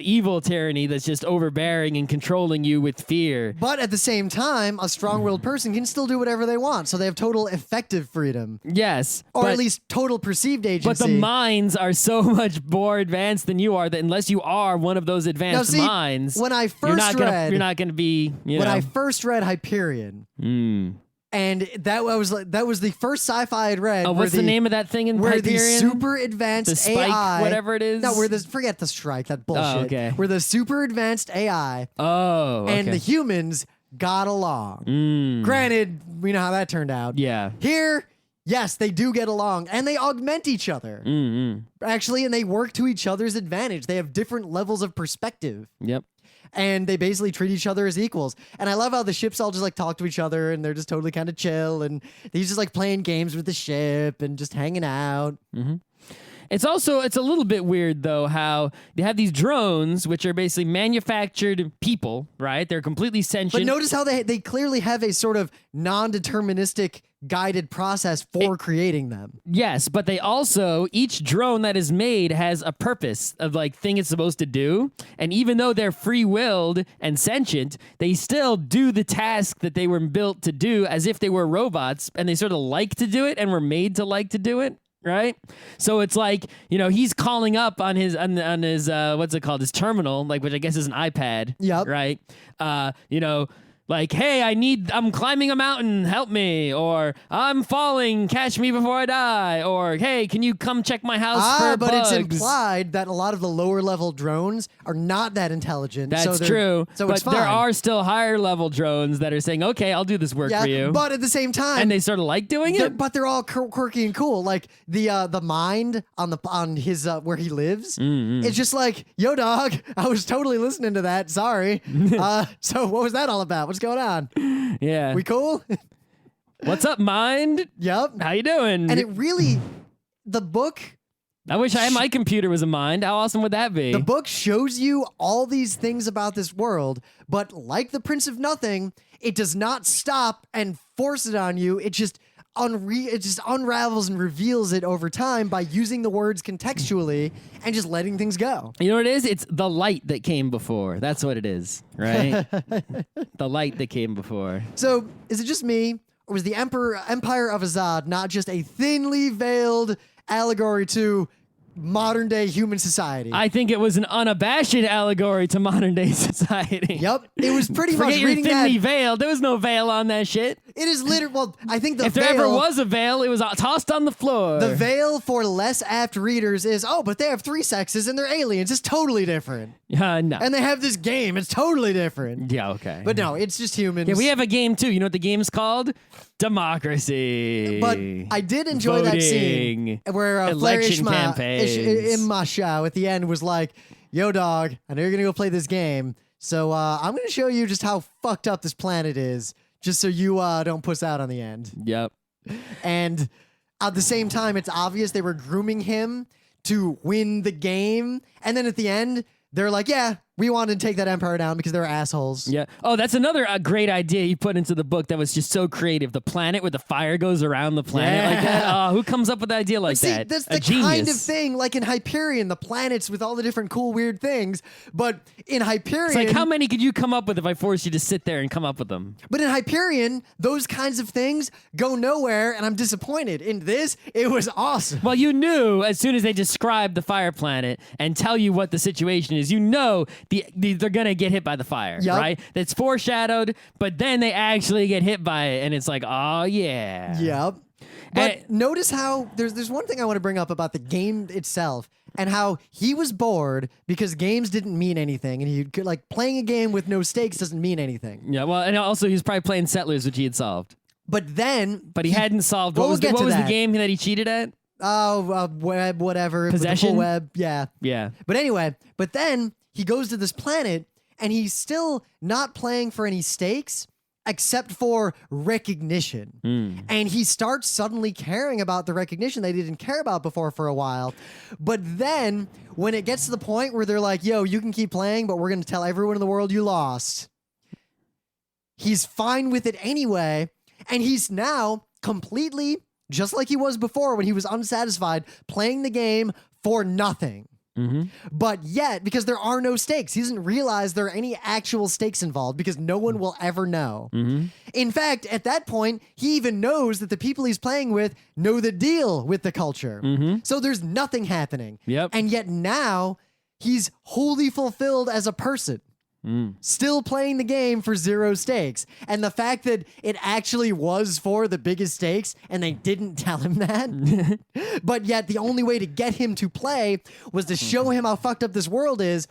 evil tyranny that's just overbearing and controlling you with fear. But at the same time, a strong-willed person can still do whatever they want, so they have total effective freedom. Yes, Or but, at least total perceived agency. but the minds are so much more advanced than you are that unless you are one of those advanced Now, see, minds, when I you're first not gonna be. when I first read Hyperion, and that was the first sci-fi I'd read. Oh, what's the name of that thing in where the Hyperion? super advanced The spike, AI, whatever it is? No, forget the strike, that bullshit. Oh, okay. Where the super advanced AI Oh, okay. and the humans got along. Granted, we know how that turned out. Yeah. Here, yes, they do get along, and they augment each other. Actually, and they work to each other's advantage. They have different levels of perspective. Yep. And they basically treat each other as equals. And I love how the ships all just like talk to each other and they're just totally kind of chill. And he's just like playing games with the ship and just hanging out. It's a little bit weird though how they have these drones which are basically manufactured people, right? They're completely sentient. But notice how they clearly have a sort of non-deterministic guided process for creating them. Yes, but they also, each drone that is made has a purpose of like thing it's supposed to do. And even though they're free-willed and sentient, they still do the task that they were built to do as if they were robots, and they sort of like to do it and were made to like to do it. Right, so it's like he's calling up on his what's it called, his terminal, like, which I guess is an iPad. Yep. Right. Like, hey, I'm climbing a mountain, help me, or I'm falling, catch me before I die, or hey, can you come check my house for but bugs? it's implied that a lot of the lower level drones are not that intelligent. That's so true. So but it's fine. there are still higher level drones that are saying, okay, I'll do this work for you. But at the same time, and they sort of like doing it. But they're all quirky and cool. Like the mind on his where he lives. It's just like, yo, dog, I was totally listening to that. Sorry. So what was that all about? What's going on? Yeah. We cool? What's up, mind? Yep. How you doing? And it really, the book I wish my computer was a mind. How awesome would that be? The book shows you all these things about this world, but like the Prince of Nothing, it does not stop and force it on you. It just unravels and reveals it over time by using the words contextually and just letting things go. You know what it is? It's the light that came before. That's what it is, right? The light that came before. So, is it just me, or was the Empire of Azad not just a thinly veiled allegory to modern day human society? I think it was an unabashed allegory to modern day society. Yep, it was pretty much Forget your reading thinly that. veiled. There was no veil on that shit. It is literally, well, I think the If veil, there ever was a veil, it was tossed on the floor. the veil for less apt readers is, oh, but they have 3 sexes and they're aliens. It's totally different. No. And they have this game. It's totally different. Yeah, okay. But no, it's just humans. Yeah, we have a game too. You know what the game's called? Democracy. But I did enjoy that scene Voting. where Election campaigns. Immasha at the end was like, yo, dog, I know you're going to go play this game. So I'm going to show you just how fucked up this planet is, just so you don't puss out on the end. Yep. And at the same time, it's obvious they were grooming him to win the game. And then at the end, they're like, yeah, we wanted to take that empire down because they were assholes. Yeah. Oh, that's another great idea you put into the book that was just so creative. The planet where the fire goes around the planet like that. Oh, who comes up with an idea like that? That's A the genius. kind of thing, like in Hyperion, the planets with all the different cool, weird things. But in Hyperion... It's like, how many could you come up with if I forced you to sit there and come up with them? But in Hyperion, those kinds of things go nowhere, and I'm disappointed. In this, it was awesome. Well, you knew as soon as they describe the fire planet and tell you what the situation is, you know they're going to get hit by the fire, Yup. right? That's foreshadowed, but then they actually get hit by it, and it's like, oh, yeah. Yep. But notice how there's one thing I want to bring up about the game itself and how he was bored because games didn't mean anything, and he could, like, playing a game with no stakes doesn't mean anything. Yeah, well, and also he was probably playing Settlers, which he had solved. But he hadn't solved. What was the game that he cheated at? Oh, web, whatever. Possession? The full web, yeah. Yeah. But anyway, then he goes to this planet, and he's still not playing for any stakes except for recognition. And he starts suddenly caring about the recognition they didn't care about before for a while. But then when it gets to the point where they're like, yo, you can keep playing, but we're going to tell everyone in the world you lost, he's fine with it anyway. And he's now completely, just like he was before when he was unsatisfied, playing the game for nothing. But yet, because there are no stakes, he doesn't realize there are any actual stakes involved because no one will ever know. In fact, at that point, he even knows that the people he's playing with know the deal with the culture. So there's nothing happening. Yep. And yet now, he's wholly fulfilled as a person. Still playing the game for zero stakes. And the fact that it actually was for the biggest stakes and they didn't tell him that, but yet the only way to get him to play was to show him how fucked up this world is.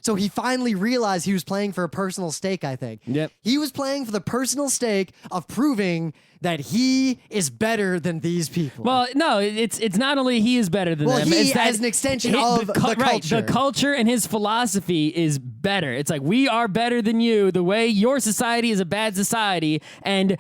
So he finally realized he was playing for a personal stake, I think. Yep. He was playing for the personal stake of proving that he is better than these people. Well, no, it's not only he is better than them. He it's that as an extension of the culture. Right, the culture and his philosophy is better. It's like, we are better than you. The way your society is a bad society. And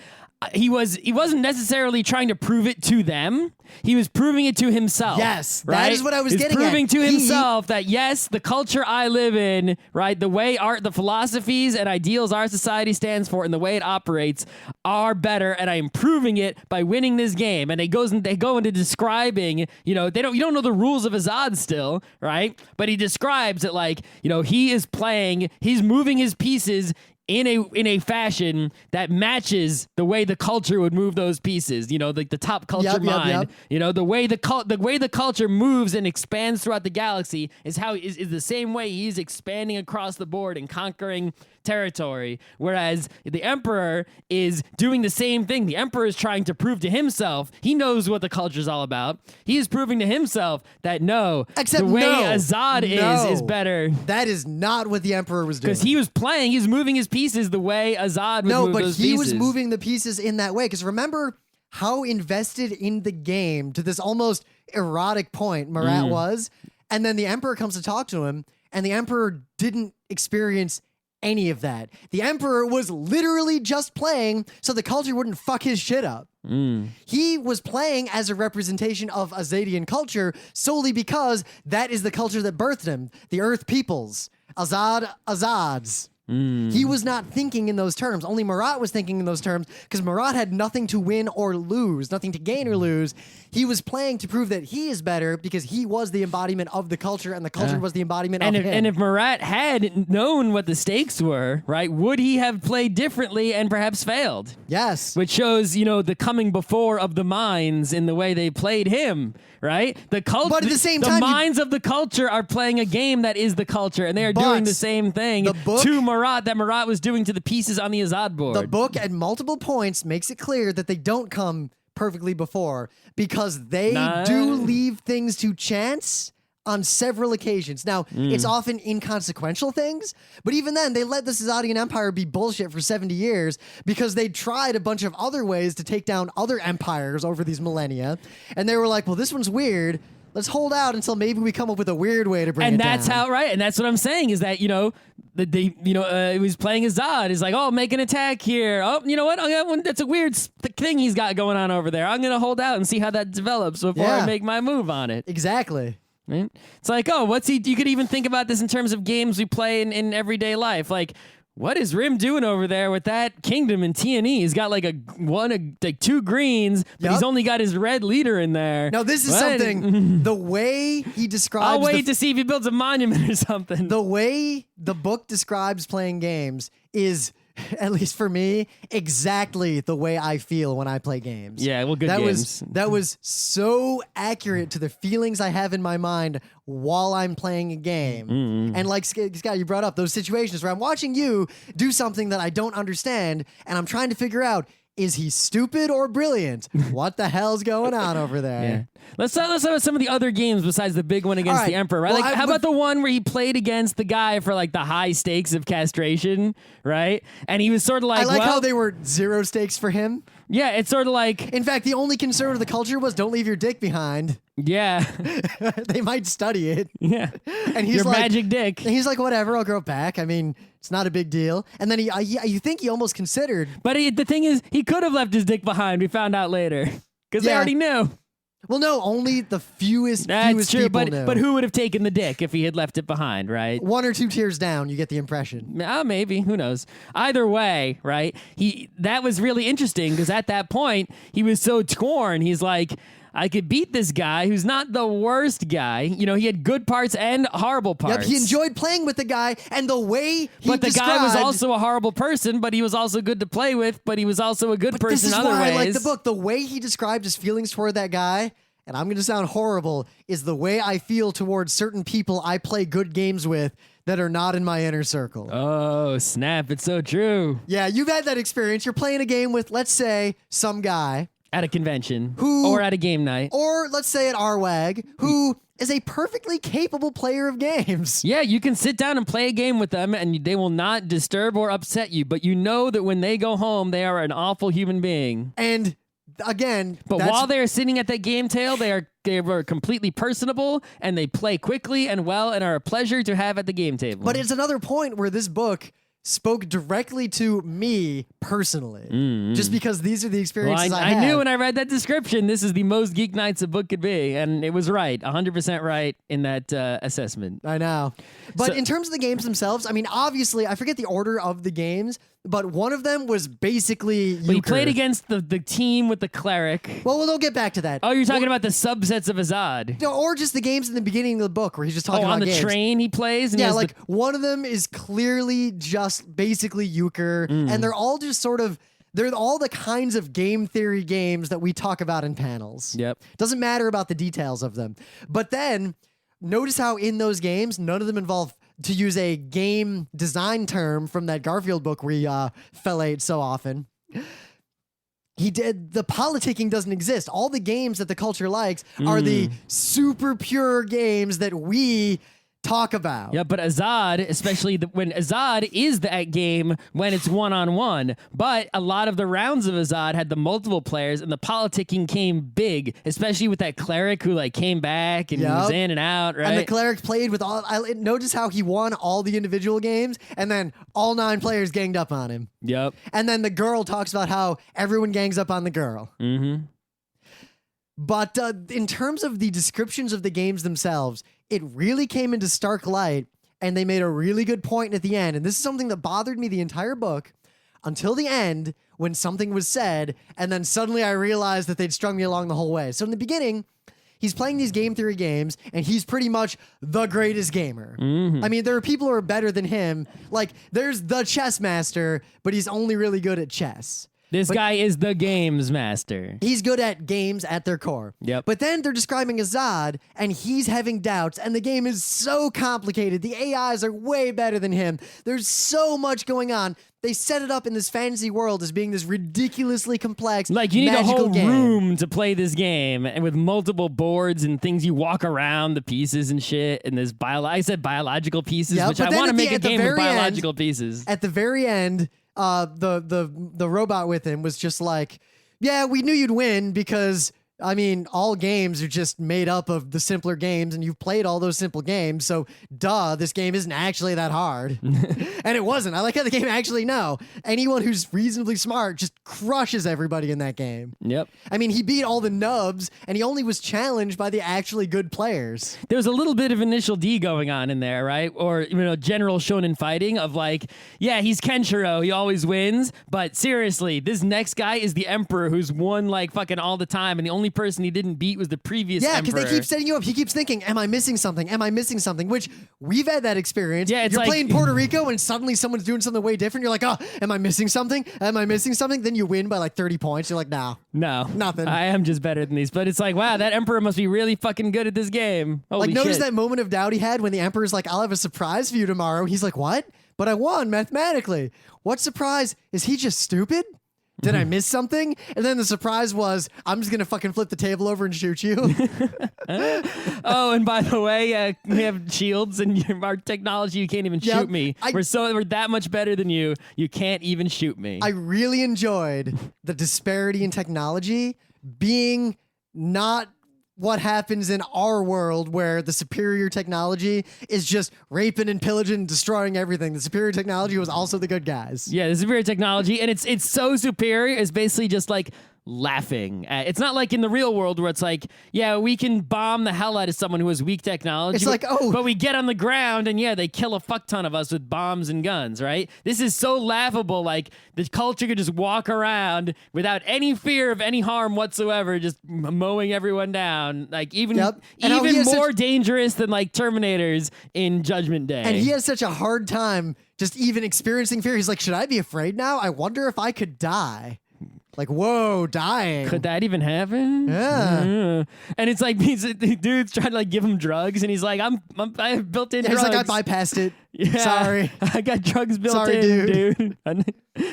he wasn't necessarily trying to prove it to them. He was proving it to himself. Yes, right? that is what I was getting at. Proving to himself that, yes, the culture I live in, right, the way the philosophies and ideals our society stands for and the way it operates are better, and I am proving it by winning this game. And they go into describing, you don't know the rules of Azad still, right? But he describes it like, he's moving his pieces in a fashion that matches the way the culture would move those pieces, like the top culture mind. Yep. The way the culture moves and expands throughout the galaxy is the same way he's expanding across the board and conquering territory, whereas the Emperor is doing the same thing. The Emperor is trying to prove to himself he knows what the culture is all about. He is proving to himself that the way Azad is better. That is not what the Emperor was doing. Because he's moving his pieces the way Azad would move those pieces. No, but he was moving the pieces in that way. Because remember how invested in the game to this almost erotic point Marat was? And then the Emperor comes to talk to him, and the Emperor didn't experience any of that. The Emperor was literally just playing so the culture wouldn't fuck his shit up. He was playing as a representation of Azadian culture solely because that is the culture that birthed him. The Earth peoples. Azads. He was not thinking in those terms. Only Marat was thinking in those terms because Marat had nothing to win or lose, nothing to gain or lose. He was playing to prove that he is better because he was the embodiment of the culture and the culture was the embodiment of him. And if Marat had known what the stakes were, right, would he have played differently and perhaps failed? Yes. Which shows, the coming before of the minds in the way they played him, right? But at the same time, the minds of the culture are playing a game that is the culture, and they are doing the same thing to Marat that Marat was doing to the pieces on the Azad board. The book at multiple points makes it clear that they don't come perfectly before because they do leave things to chance on several occasions. Now, it's often inconsequential things, but even then, they let the Azadian Empire be bullshit for 70 years because they tried a bunch of other ways to take down other empires over these millennia, and they were like, well, this one's weird. Let's hold out until maybe we come up with a weird way to bring it down. And that's how, right? And that's what I'm saying is that, he was playing Azad. He's like, oh, make an attack here. Oh, you know what? That's a weird thing he's got going on over there. I'm going to hold out and see how that develops before I make my move on it. Exactly. Right? It's like, oh, what's he? You could even think about this in terms of games we play in everyday life. Like, what is Rim doing over there with that kingdom in T&E? He's got like two greens, but he's only got his red leader in there. No, this is something. The way he describes. I'll wait to see if he builds a monument or something. The way the book describes playing games is, at least for me, exactly the way I feel when I play games. Yeah, well, good games. That was so accurate to the feelings I have in my mind while I'm playing a game. And like Scott, you brought up those situations where I'm watching you do something that I don't understand, and I'm trying to figure out, is he stupid or brilliant? What the hell's going on over there? Yeah. Let's talk about some of the other games besides the big one against the Emperor, right? Well, like, how about the one where he played against the guy for like the high stakes of castration, right? And he was sort of like, I like how they were 0 stakes for him. Yeah, it's sort of like... In fact, the only concern of the culture was don't leave your dick behind. Yeah. They might study it. Yeah. And he's your like, magic dick. And he's like, whatever, I'll grow it back. I mean, it's not a big deal. And then you think he almost considered... But the thing is, he could have left his dick behind, we found out later. Because they already knew. Well, no, only the fewest That's true, people knew. But who would have taken the dick if he had left it behind, right? 1 or 2 tiers down, you get the impression. Maybe, who knows? Either way, right? That was really interesting because at that point he was so torn. He's like, I could beat this guy who's not the worst guy. You know, he had good parts and horrible parts. Yep, he enjoyed playing with the guy, and the way he But the guy was also a horrible person, but he was also good to play with, but he was also a good person in other ways. This is why I like the book. The way he described his feelings toward that guy, and I'm going to sound horrible, is the way I feel towards certain people I play good games with that are not in my inner circle. Oh, snap. It's so true. Yeah, you've had that experience. You're playing a game with, let's say, some guy. At a convention. Or at a game night. Or, let's say, at RWAG, who is a perfectly capable player of games. Yeah, you can sit down and play a game with them, and they will not disturb or upset you, but you know that when they go home, they are an awful human being. And... Again, but while they are sitting at that game table, they are completely personable and they play quickly and well and are a pleasure to have at the game table. But it's another point where this book spoke directly to me personally, just because these are the experiences I had. I knew when I read that description, this is the most Geek Nights a book could be, and it was right, 100% right in that assessment. I know. But in terms of the games themselves, I mean, obviously, I forget the order of the games, but one of them was basically euchre. But you played against the team with the cleric. Well, we'll get back to that. Oh, you're talking about the subsets of Azad. No, or just the games in the beginning of the book where he's just talking about games. On the train he plays? And yeah, like one of them is clearly just basically euchre, and they're all just sort of... They're all the kinds of game theory games that we talk about in panels. Yep. Doesn't matter about the details of them. But then, notice how in those games, none of them involve, to use a game design term from that Garfield book we fellate so often, the politicking doesn't exist. All the games that the culture likes are the super pure games that we talk about. Yeah, but Azad, especially when Azad is that game when it's one-on-one, but a lot of the rounds of Azad had the multiple players and the politicking came big, especially with that cleric who like came back and was in and out, right? And the cleric played with all... Notice how he won all the individual games and then all 9 players ganged up on him. Yep. And then the girl talks about how everyone gangs up on the girl. Mm-hmm. But in terms of the descriptions of the games themselves, it really came into stark light, and they made a really good point at the end. And this is something that bothered me the entire book until the end when something was said, and then suddenly I realized that they'd strung me along the whole way. So in the beginning, he's playing these game theory games, and he's pretty much the greatest gamer. I mean, there are people who are better than him. Like, there's the chess master, but he's only really good at chess. This guy is the games master. He's good at games at their core. Yep. But then they're describing Azad, and he's having doubts, and the game is so complicated. The AIs are way better than him. There's so much going on. They set it up in this fantasy world as being this ridiculously complex, like you need a whole game. room to play this game, and with multiple boards and things you walk around the pieces and shit. And there's I said biological pieces, which I want to make a game with biological pieces. At the very end, the robot with him was just like, yeah, we knew you'd win because I mean, all games are just made up of the simpler games, and you've played all those simple games, so duh, this game isn't actually that hard. And it wasn't. I like how the game actually, no. Anyone who's reasonably smart just crushes everybody in that game. Yep. I mean, he beat all the nubs, and he only was challenged by the actually good players. There was a little bit of initial D going on in there, right? Or, general shonen fighting of like, yeah, he's Kenshiro, he always wins, but seriously, this next guy is the Emperor who's won like fucking all the time, and the only person he didn't beat was the previous Yeah, Emperor. because they keep setting you up. He keeps thinking, am I missing something? Am I missing something? Which we've had that experience. Yeah, it's You're like- playing Puerto Rico and suddenly someone's doing something way different. You're like, oh, am I missing something? Am I missing something? Then you win by like 30 points. You're like, no. No. Nothing. I am just better than these. But it's like, wow, that Emperor must be really fucking good at this game. Holy Like, notice shit. that moment of doubt he had when the Emperor's like, I'll have a surprise for you tomorrow. He's like, what? But I won mathematically. What surprise? Is he just stupid? Did I miss something? And then the surprise was, I'm just going to fucking flip the table over and shoot you. Oh, and by the way, we have shields and our technology, you can't even Yep. shoot me. We're that much better than you. You can't even shoot me. I really enjoyed the disparity in technology being not what happens in our world where the superior technology is just raping and pillaging and destroying everything. The superior technology was also the good guys. Yeah, the superior technology, and it's so superior. It's basically just like laughing. It's not like in the real world where it's like, yeah, we can bomb the hell out of someone who has weak technology. It's like, oh. But we get on the ground and yeah, they kill a fuck ton of us with bombs and guns, right? This is so laughable. Like the culture could just walk around without any fear of any harm whatsoever, just mowing everyone down. Like even Yep. And how he even has more dangerous than like Terminators in Judgment Day. And he has such a hard time just even experiencing fear. He's like, should I be afraid now? I wonder if I could die. Like, whoa, dying. Could that even happen? Yeah. And it's like the dude's trying to like give him drugs, and he's like, I have built-in He's drugs. like, I bypassed it. Yeah, Sorry. I got drugs built Sorry, in, dude.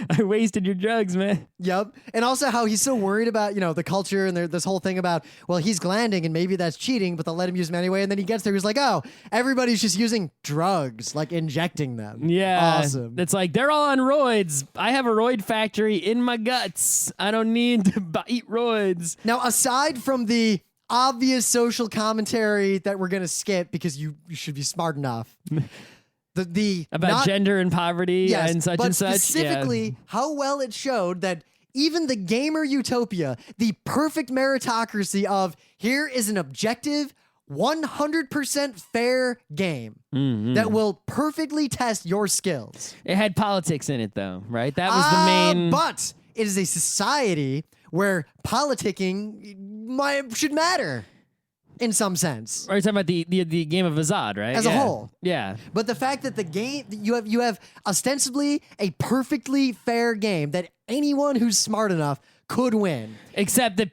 I wasted your drugs, man. Yep. And also how he's so worried about, the culture and this whole thing about, well, he's glanding and maybe that's cheating, but they'll let him use them anyway. And then he gets there, he's like, oh, everybody's just using drugs, like injecting them. Yeah. Awesome. It's like, they're all on roids. I have a roid factory in my guts. I don't need to eat roids. Now, aside from the obvious social commentary that we're going to skip because you should be smart enough. About gender and poverty Yes, and such but and such. specifically, how well it showed that even the gamer utopia, the perfect meritocracy of here is an objective, 100% fair game that will perfectly test your skills. It had politics in it, though, right? That was the main. But it is a society where politicking should matter. In some sense, Are you talking about the game of Azad, right? As a whole. Yeah. but the fact that the game you have ostensibly a perfectly fair game that anyone who's smart enough could win. Except that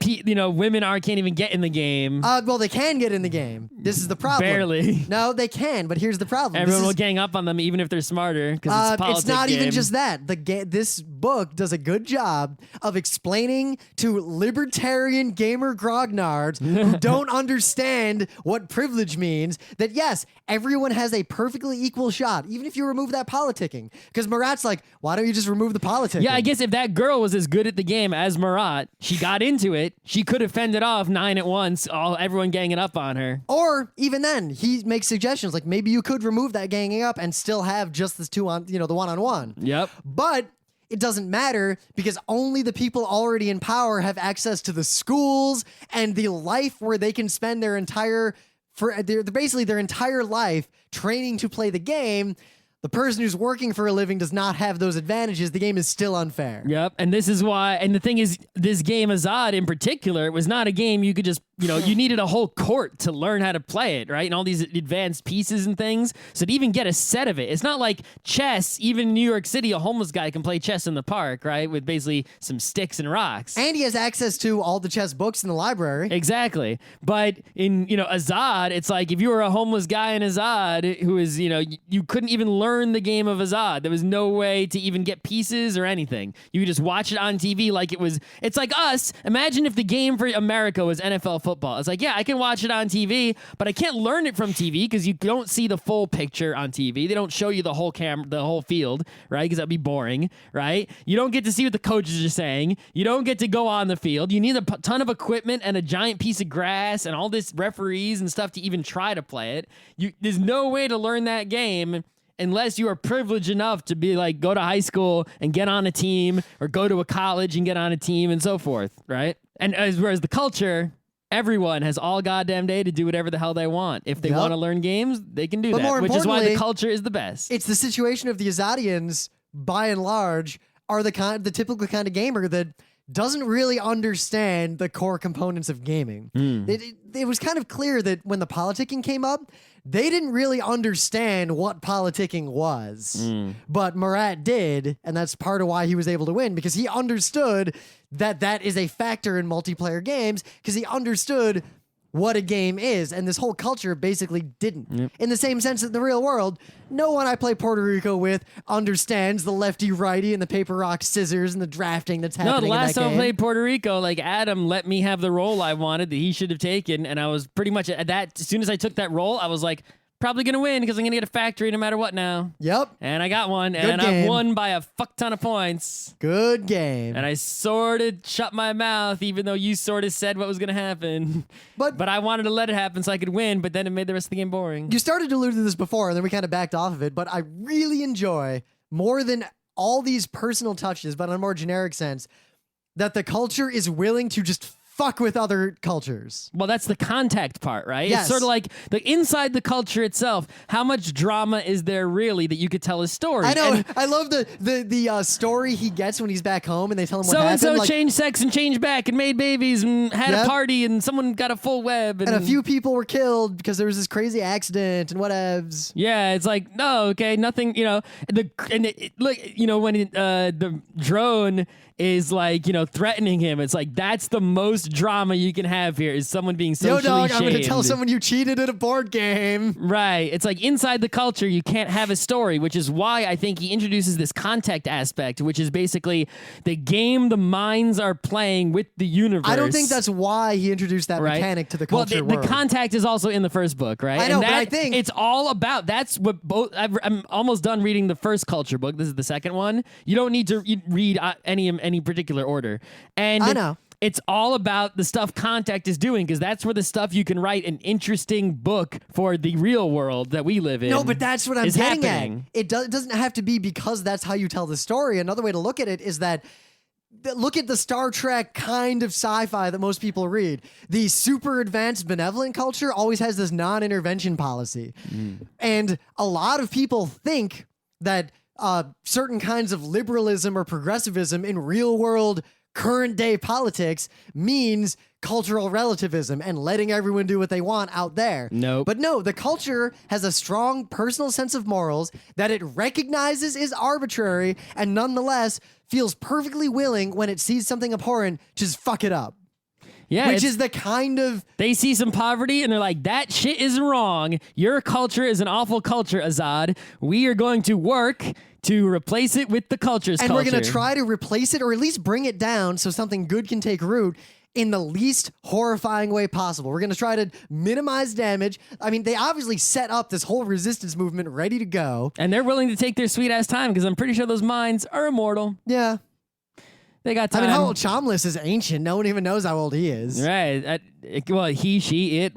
women can't even get in the game. Well, they can get in the game. This is the problem. Barely. No, they can, but here's the problem. Everyone will gang up on them even if they're smarter because it's a politics It's not even game. just that. This book does a good job of explaining to libertarian gamer grognards who don't understand what privilege means that yes, everyone has a perfectly equal shot, even if you remove that politicking. Because Marat's like, why don't you just remove the politicking? Yeah, I guess if that girl was as good at the game as Marat, she got into it, she could have fended off 9 at once, everyone ganging up on her. Or even then, he makes suggestions like maybe you could remove that ganging up and still have just this the one-on-one. Yep. But it doesn't matter because only the people already in power have access to the schools and the life where they can spend their entire life training to play the game. The person who's working for a living does not have those advantages. The game is still unfair. Yep, and this is why, and the thing is, this game Azad in particular was not a game you could just, you needed a whole court to learn how to play it, right? And all these advanced pieces and things. So to even get a set of it, it's not like chess, even in New York City, a homeless guy can play chess in the park, right? With basically some sticks and rocks. And he has access to all the chess books in the library. Exactly. But in, Azad, it's like if you were a homeless guy in Azad who is, you couldn't even learn learn the game of Azad. There was no way to even get pieces or anything. You could just watch it on TV like it was. It's like us. Imagine if the game for America was NFL football. It's like, yeah, I can watch it on TV, but I can't learn it from TV because you don't see the full picture on TV. They don't show you the whole the whole field, right? Because that'd be boring, right? You don't get to see what the coaches are saying. You don't get to go on the field. You need a ton of equipment and a giant piece of grass and all this referees and stuff to even try to play it. There's no way to learn that game unless you are privileged enough to be like, go to high school and get on a team, or go to a college and get on a team, and so forth, right? And whereas the culture, everyone has all goddamn day to do whatever the hell they want. If they want to learn games, they can do that, which is why the culture is the best. It's the situation of the Azadians, by and large, are the typical kind of gamer that doesn't really understand the core components of gaming. It was kind of clear that when the politicking came up, they didn't really understand what politicking was. But Murat did, and that's part of why he was able to win, because he understood that is a factor in multiplayer games, because he understood what a game is, and this whole culture basically didn't. In the same sense that in the real world, no one I play Puerto Rico with understands the lefty-righty and the paper, rock, scissors and the drafting that's happening. No, the last time I played Puerto Rico, like, Adam let me have the role I wanted that he should have taken, and I was pretty much at that. As soon as I took that role, I was like, probably gonna win because I'm gonna get a factory no matter what now. Yep. And I got one, and I won by a fuck ton of points. Good game. And I sort of shut my mouth, even though you sort of said what was gonna happen. But I wanted to let it happen so I could win, but then it made the rest of the game boring. You started to allude to this before, and then we kind of backed off of it, but I really enjoy, more than all these personal touches, but in a more generic sense, that the culture is willing to just fuck with other cultures. Well, that's the contact part, right? Yes. It's sort of like the inside the culture itself. How much drama is there really that you could tell a story? I know. I love the story he gets when he's back home and they tell him what happened. So-and-so changed sex and changed back and made babies and had a party and someone got a full web. And a few people were killed because there was this crazy accident and whatevs. Yeah, it's like, no, okay, nothing, look, when the drone is like, threatening him. It's like, that's the most drama you can have here, is someone being socially Yo, dog, shamed. I'm going to tell someone you cheated at a board game. Right. It's like, inside the culture, you can't have a story, which is why I think he introduces this contact aspect, which is basically the game the minds are playing with the universe. I don't think that's why he introduced that mechanic to the culture world. The contact is also in the first book, right? I know, but I think it's all about, that's what I'm almost done reading the first culture book. This is the second one. You don't need to read any particular order. And I know. It's all about the stuff Contact is doing, because that's where the stuff you can write an interesting book for the real world that we live in. No, but that's what I'm getting happening. at. It doesn't have to be because that's how you tell the story. Another way to look at it is that look at the Star Trek kind of sci-fi that most people read. The super advanced benevolent culture always has this non-intervention policy. And a lot of people think that certain kinds of liberalism or progressivism in real world current day politics means cultural relativism and letting everyone do what they want out there. Nope. But no, the culture has a strong personal sense of morals that it recognizes is arbitrary and nonetheless feels perfectly willing when it sees something abhorrent to just fuck it up. Yeah, which is the kind of... They see some poverty and they're like, that shit is wrong. Your culture is an awful culture, Azad. We are going to work to replace it with the culture's culture. And we're going to try to replace it, or at least bring it down so something good can take root in the least horrifying way possible. We're going to try to minimize damage. I mean, they obviously set up this whole resistance movement ready to go. And they're willing to take their sweet-ass time, because I'm pretty sure those minds are immortal. Yeah. They got time. I mean, how old Chomless is ancient. No one even knows how old he is. Right. Well, he, she, it,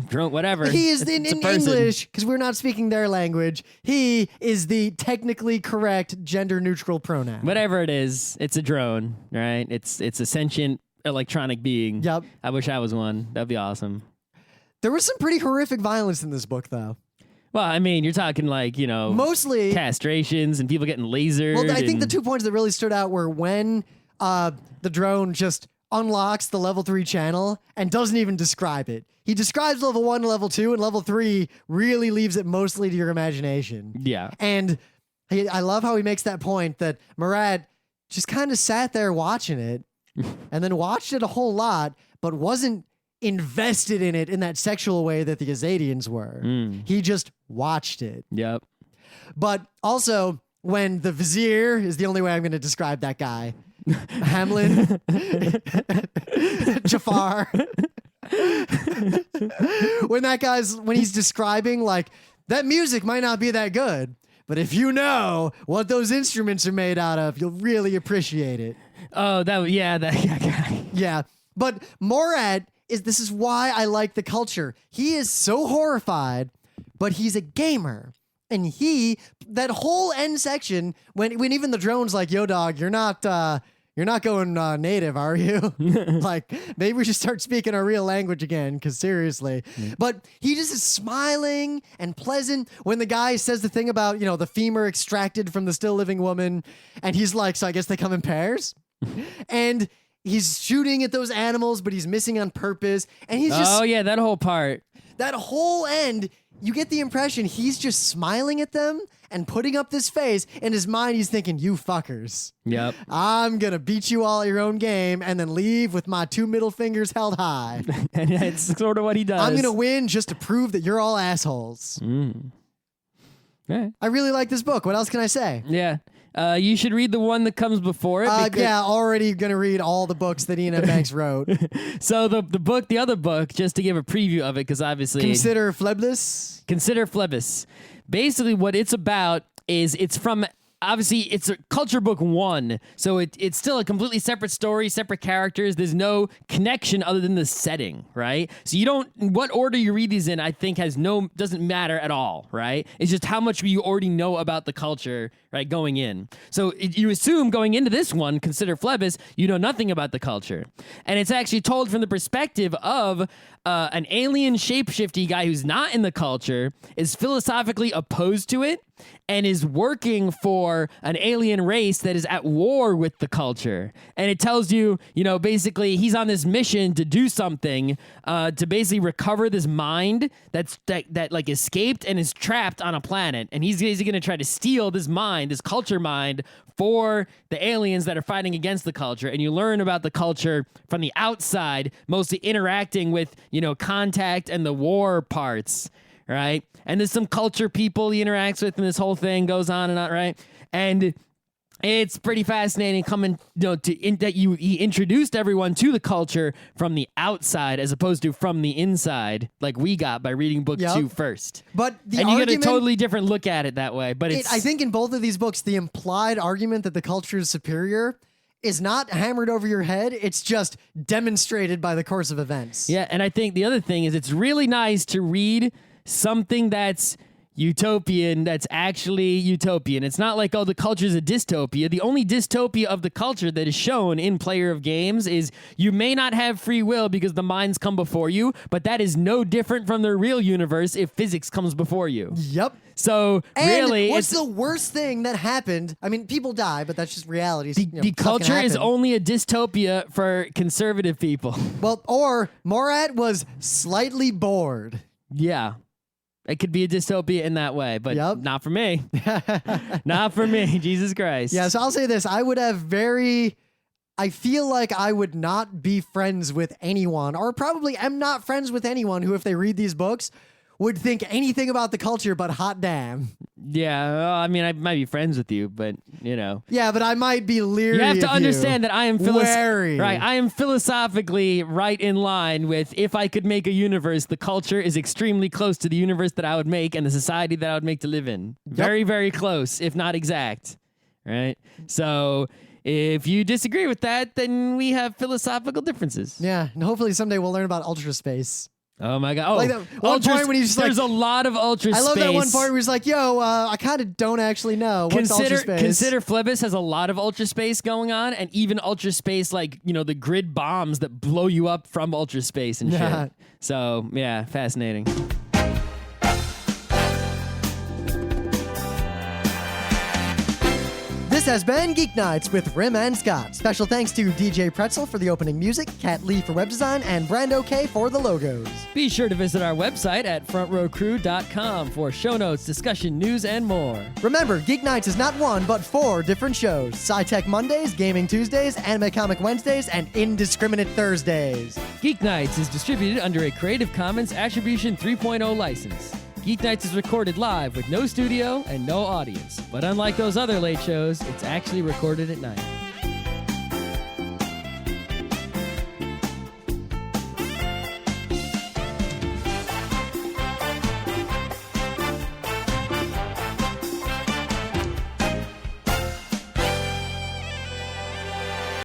drunk, whatever. He is in English, because we're not speaking their language. He is the technically correct gender-neutral pronoun. Whatever it is, it's a drone, right? It's a sentient electronic being. Yep. I wish I was one. That'd be awesome. There was some pretty horrific violence in this book, though. Well, I mean, you're talking like, mostly castrations and people getting lasered. Well, I think the 2 points that really stood out were when the drone just unlocks the level 3 channel and doesn't even describe it. He describes level 1 to level 2, and level 3 really leaves it mostly to your imagination. Yeah. And I love how he makes that point that Murat just kind of sat there watching it and then watched it a whole lot, but wasn't invested in it in that sexual way that the Azadians were. He just watched it. Yep. But also, when the vizier is the only way I'm going to describe that guy. Hamlin, Jafar. When he's describing, like, that music might not be that good, but if you know what those instruments are made out of, you'll really appreciate it. Oh, that guy. Yeah. But Morad this is why I like the culture. He is so horrified, but he's a gamer. And that whole end section, when even the drone's like, yo, dog, you're not going native, are you? Like, maybe we should start speaking our real language again, because seriously. But he just is smiling and pleasant when the guy says the thing about, the femur extracted from the still living woman. And he's like, so I guess they come in pairs? And he's shooting at those animals, but he's missing on purpose. And he's just... Oh, yeah, that whole part. That whole end, you get the impression he's just smiling at them and putting up this face. In his mind, he's thinking, you fuckers. Yep. I'm going to beat you all at your own game and then leave with my 2 middle fingers held high. And it's sort of what he does. I'm going to win just to prove that you're all assholes. Yeah. I really like this book. What else can I say? Yeah. You should read the one that comes before it. Yeah, already going to read all the books that Iain M. Banks wrote. So the other book, just to give a preview of it, because obviously... Consider Phlebas. Basically, what it's about is it's from... Obviously, it's a culture book 1, so it's still a completely separate story, separate characters. There's no connection other than the setting, right? So what order you read these in, I think doesn't matter at all, right? It's just how much you already know about the culture, right, going in. So you assume going into this one, Consider Phlebas, you know nothing about the culture. And it's actually told from the perspective of an alien shapeshifty guy who's not in the culture, is philosophically opposed to it, and is working for an alien race that is at war with the culture. And it tells you, basically he's on this mission to do something, to basically recover this mind that like escaped and is trapped on a planet. And he's basically going to try to steal this mind, this culture mind, for the aliens that are fighting against the culture. And you learn about the culture from the outside, mostly interacting with, contact and the war parts, right? And there's some culture people he interacts with, and this whole thing goes on and on, right? And it's pretty fascinating coming, he introduced everyone to the culture from the outside as opposed to from the inside, like we got by reading book 2 first. But you get a totally different look at it that way. But I think in both of these books, the implied argument that the culture is superior is not hammered over your head. It's just demonstrated by the course of events. Yeah, and I think the other thing is it's really nice to read something that's utopian, that's actually utopian. It's not like, the culture's a dystopia. The only dystopia of the culture that is shown in Player of Games is you may not have free will because the minds come before you, but that is no different from the real universe if physics comes before you. Yep. So really, what's the worst thing that happened? I mean, people die, but that's just reality. The culture is only a dystopia for conservative people. Well, or Morad was slightly bored. Yeah. It could be a dystopia in that way, but not for me. Not for me, Jesus Christ. Yeah, so I'll say this. I feel like I would not be friends with anyone, or probably am not friends with anyone who, if they read these books, would think anything about the culture but hot damn. Yeah, well, I mean, I might be friends with you, but, Yeah, but I might be leery. You have to understand that I am wary. Right, I am philosophically right in line with, if I could make a universe, the culture is extremely close to the universe that I would make and the society that I would make to live in. Very, very close, if not exact. Right? So if you disagree with that, then we have philosophical differences. Yeah, and hopefully someday we'll learn about ultra space. Oh my God! Oh, like that one point when he's there's a lot of ultra space. I love that one part where he's like, "Yo, I kind of don't actually know what's ultra space." Consider Phlebas has a lot of ultra space going on, and even ultra space, like the grid bombs that blow you up from ultra space and shit. So yeah, fascinating. This has been Geek Nights with Rim and Scott. Special thanks to DJ Pretzel for the opening music, Kat Lee for web design, and Brando K for the logos. Be sure to visit our website at frontrowcrew.com for show notes, discussion, news, and more. Remember, Geek Nights is not 1, but 4 different shows. Sci-Tech Mondays, Gaming Tuesdays, Anime Comic Wednesdays, and Indiscriminate Thursdays. Geek Nights is distributed under a Creative Commons Attribution 3.0 license. Geek Nights is recorded live with no studio and no audience. But unlike those other late shows, it's actually recorded at night.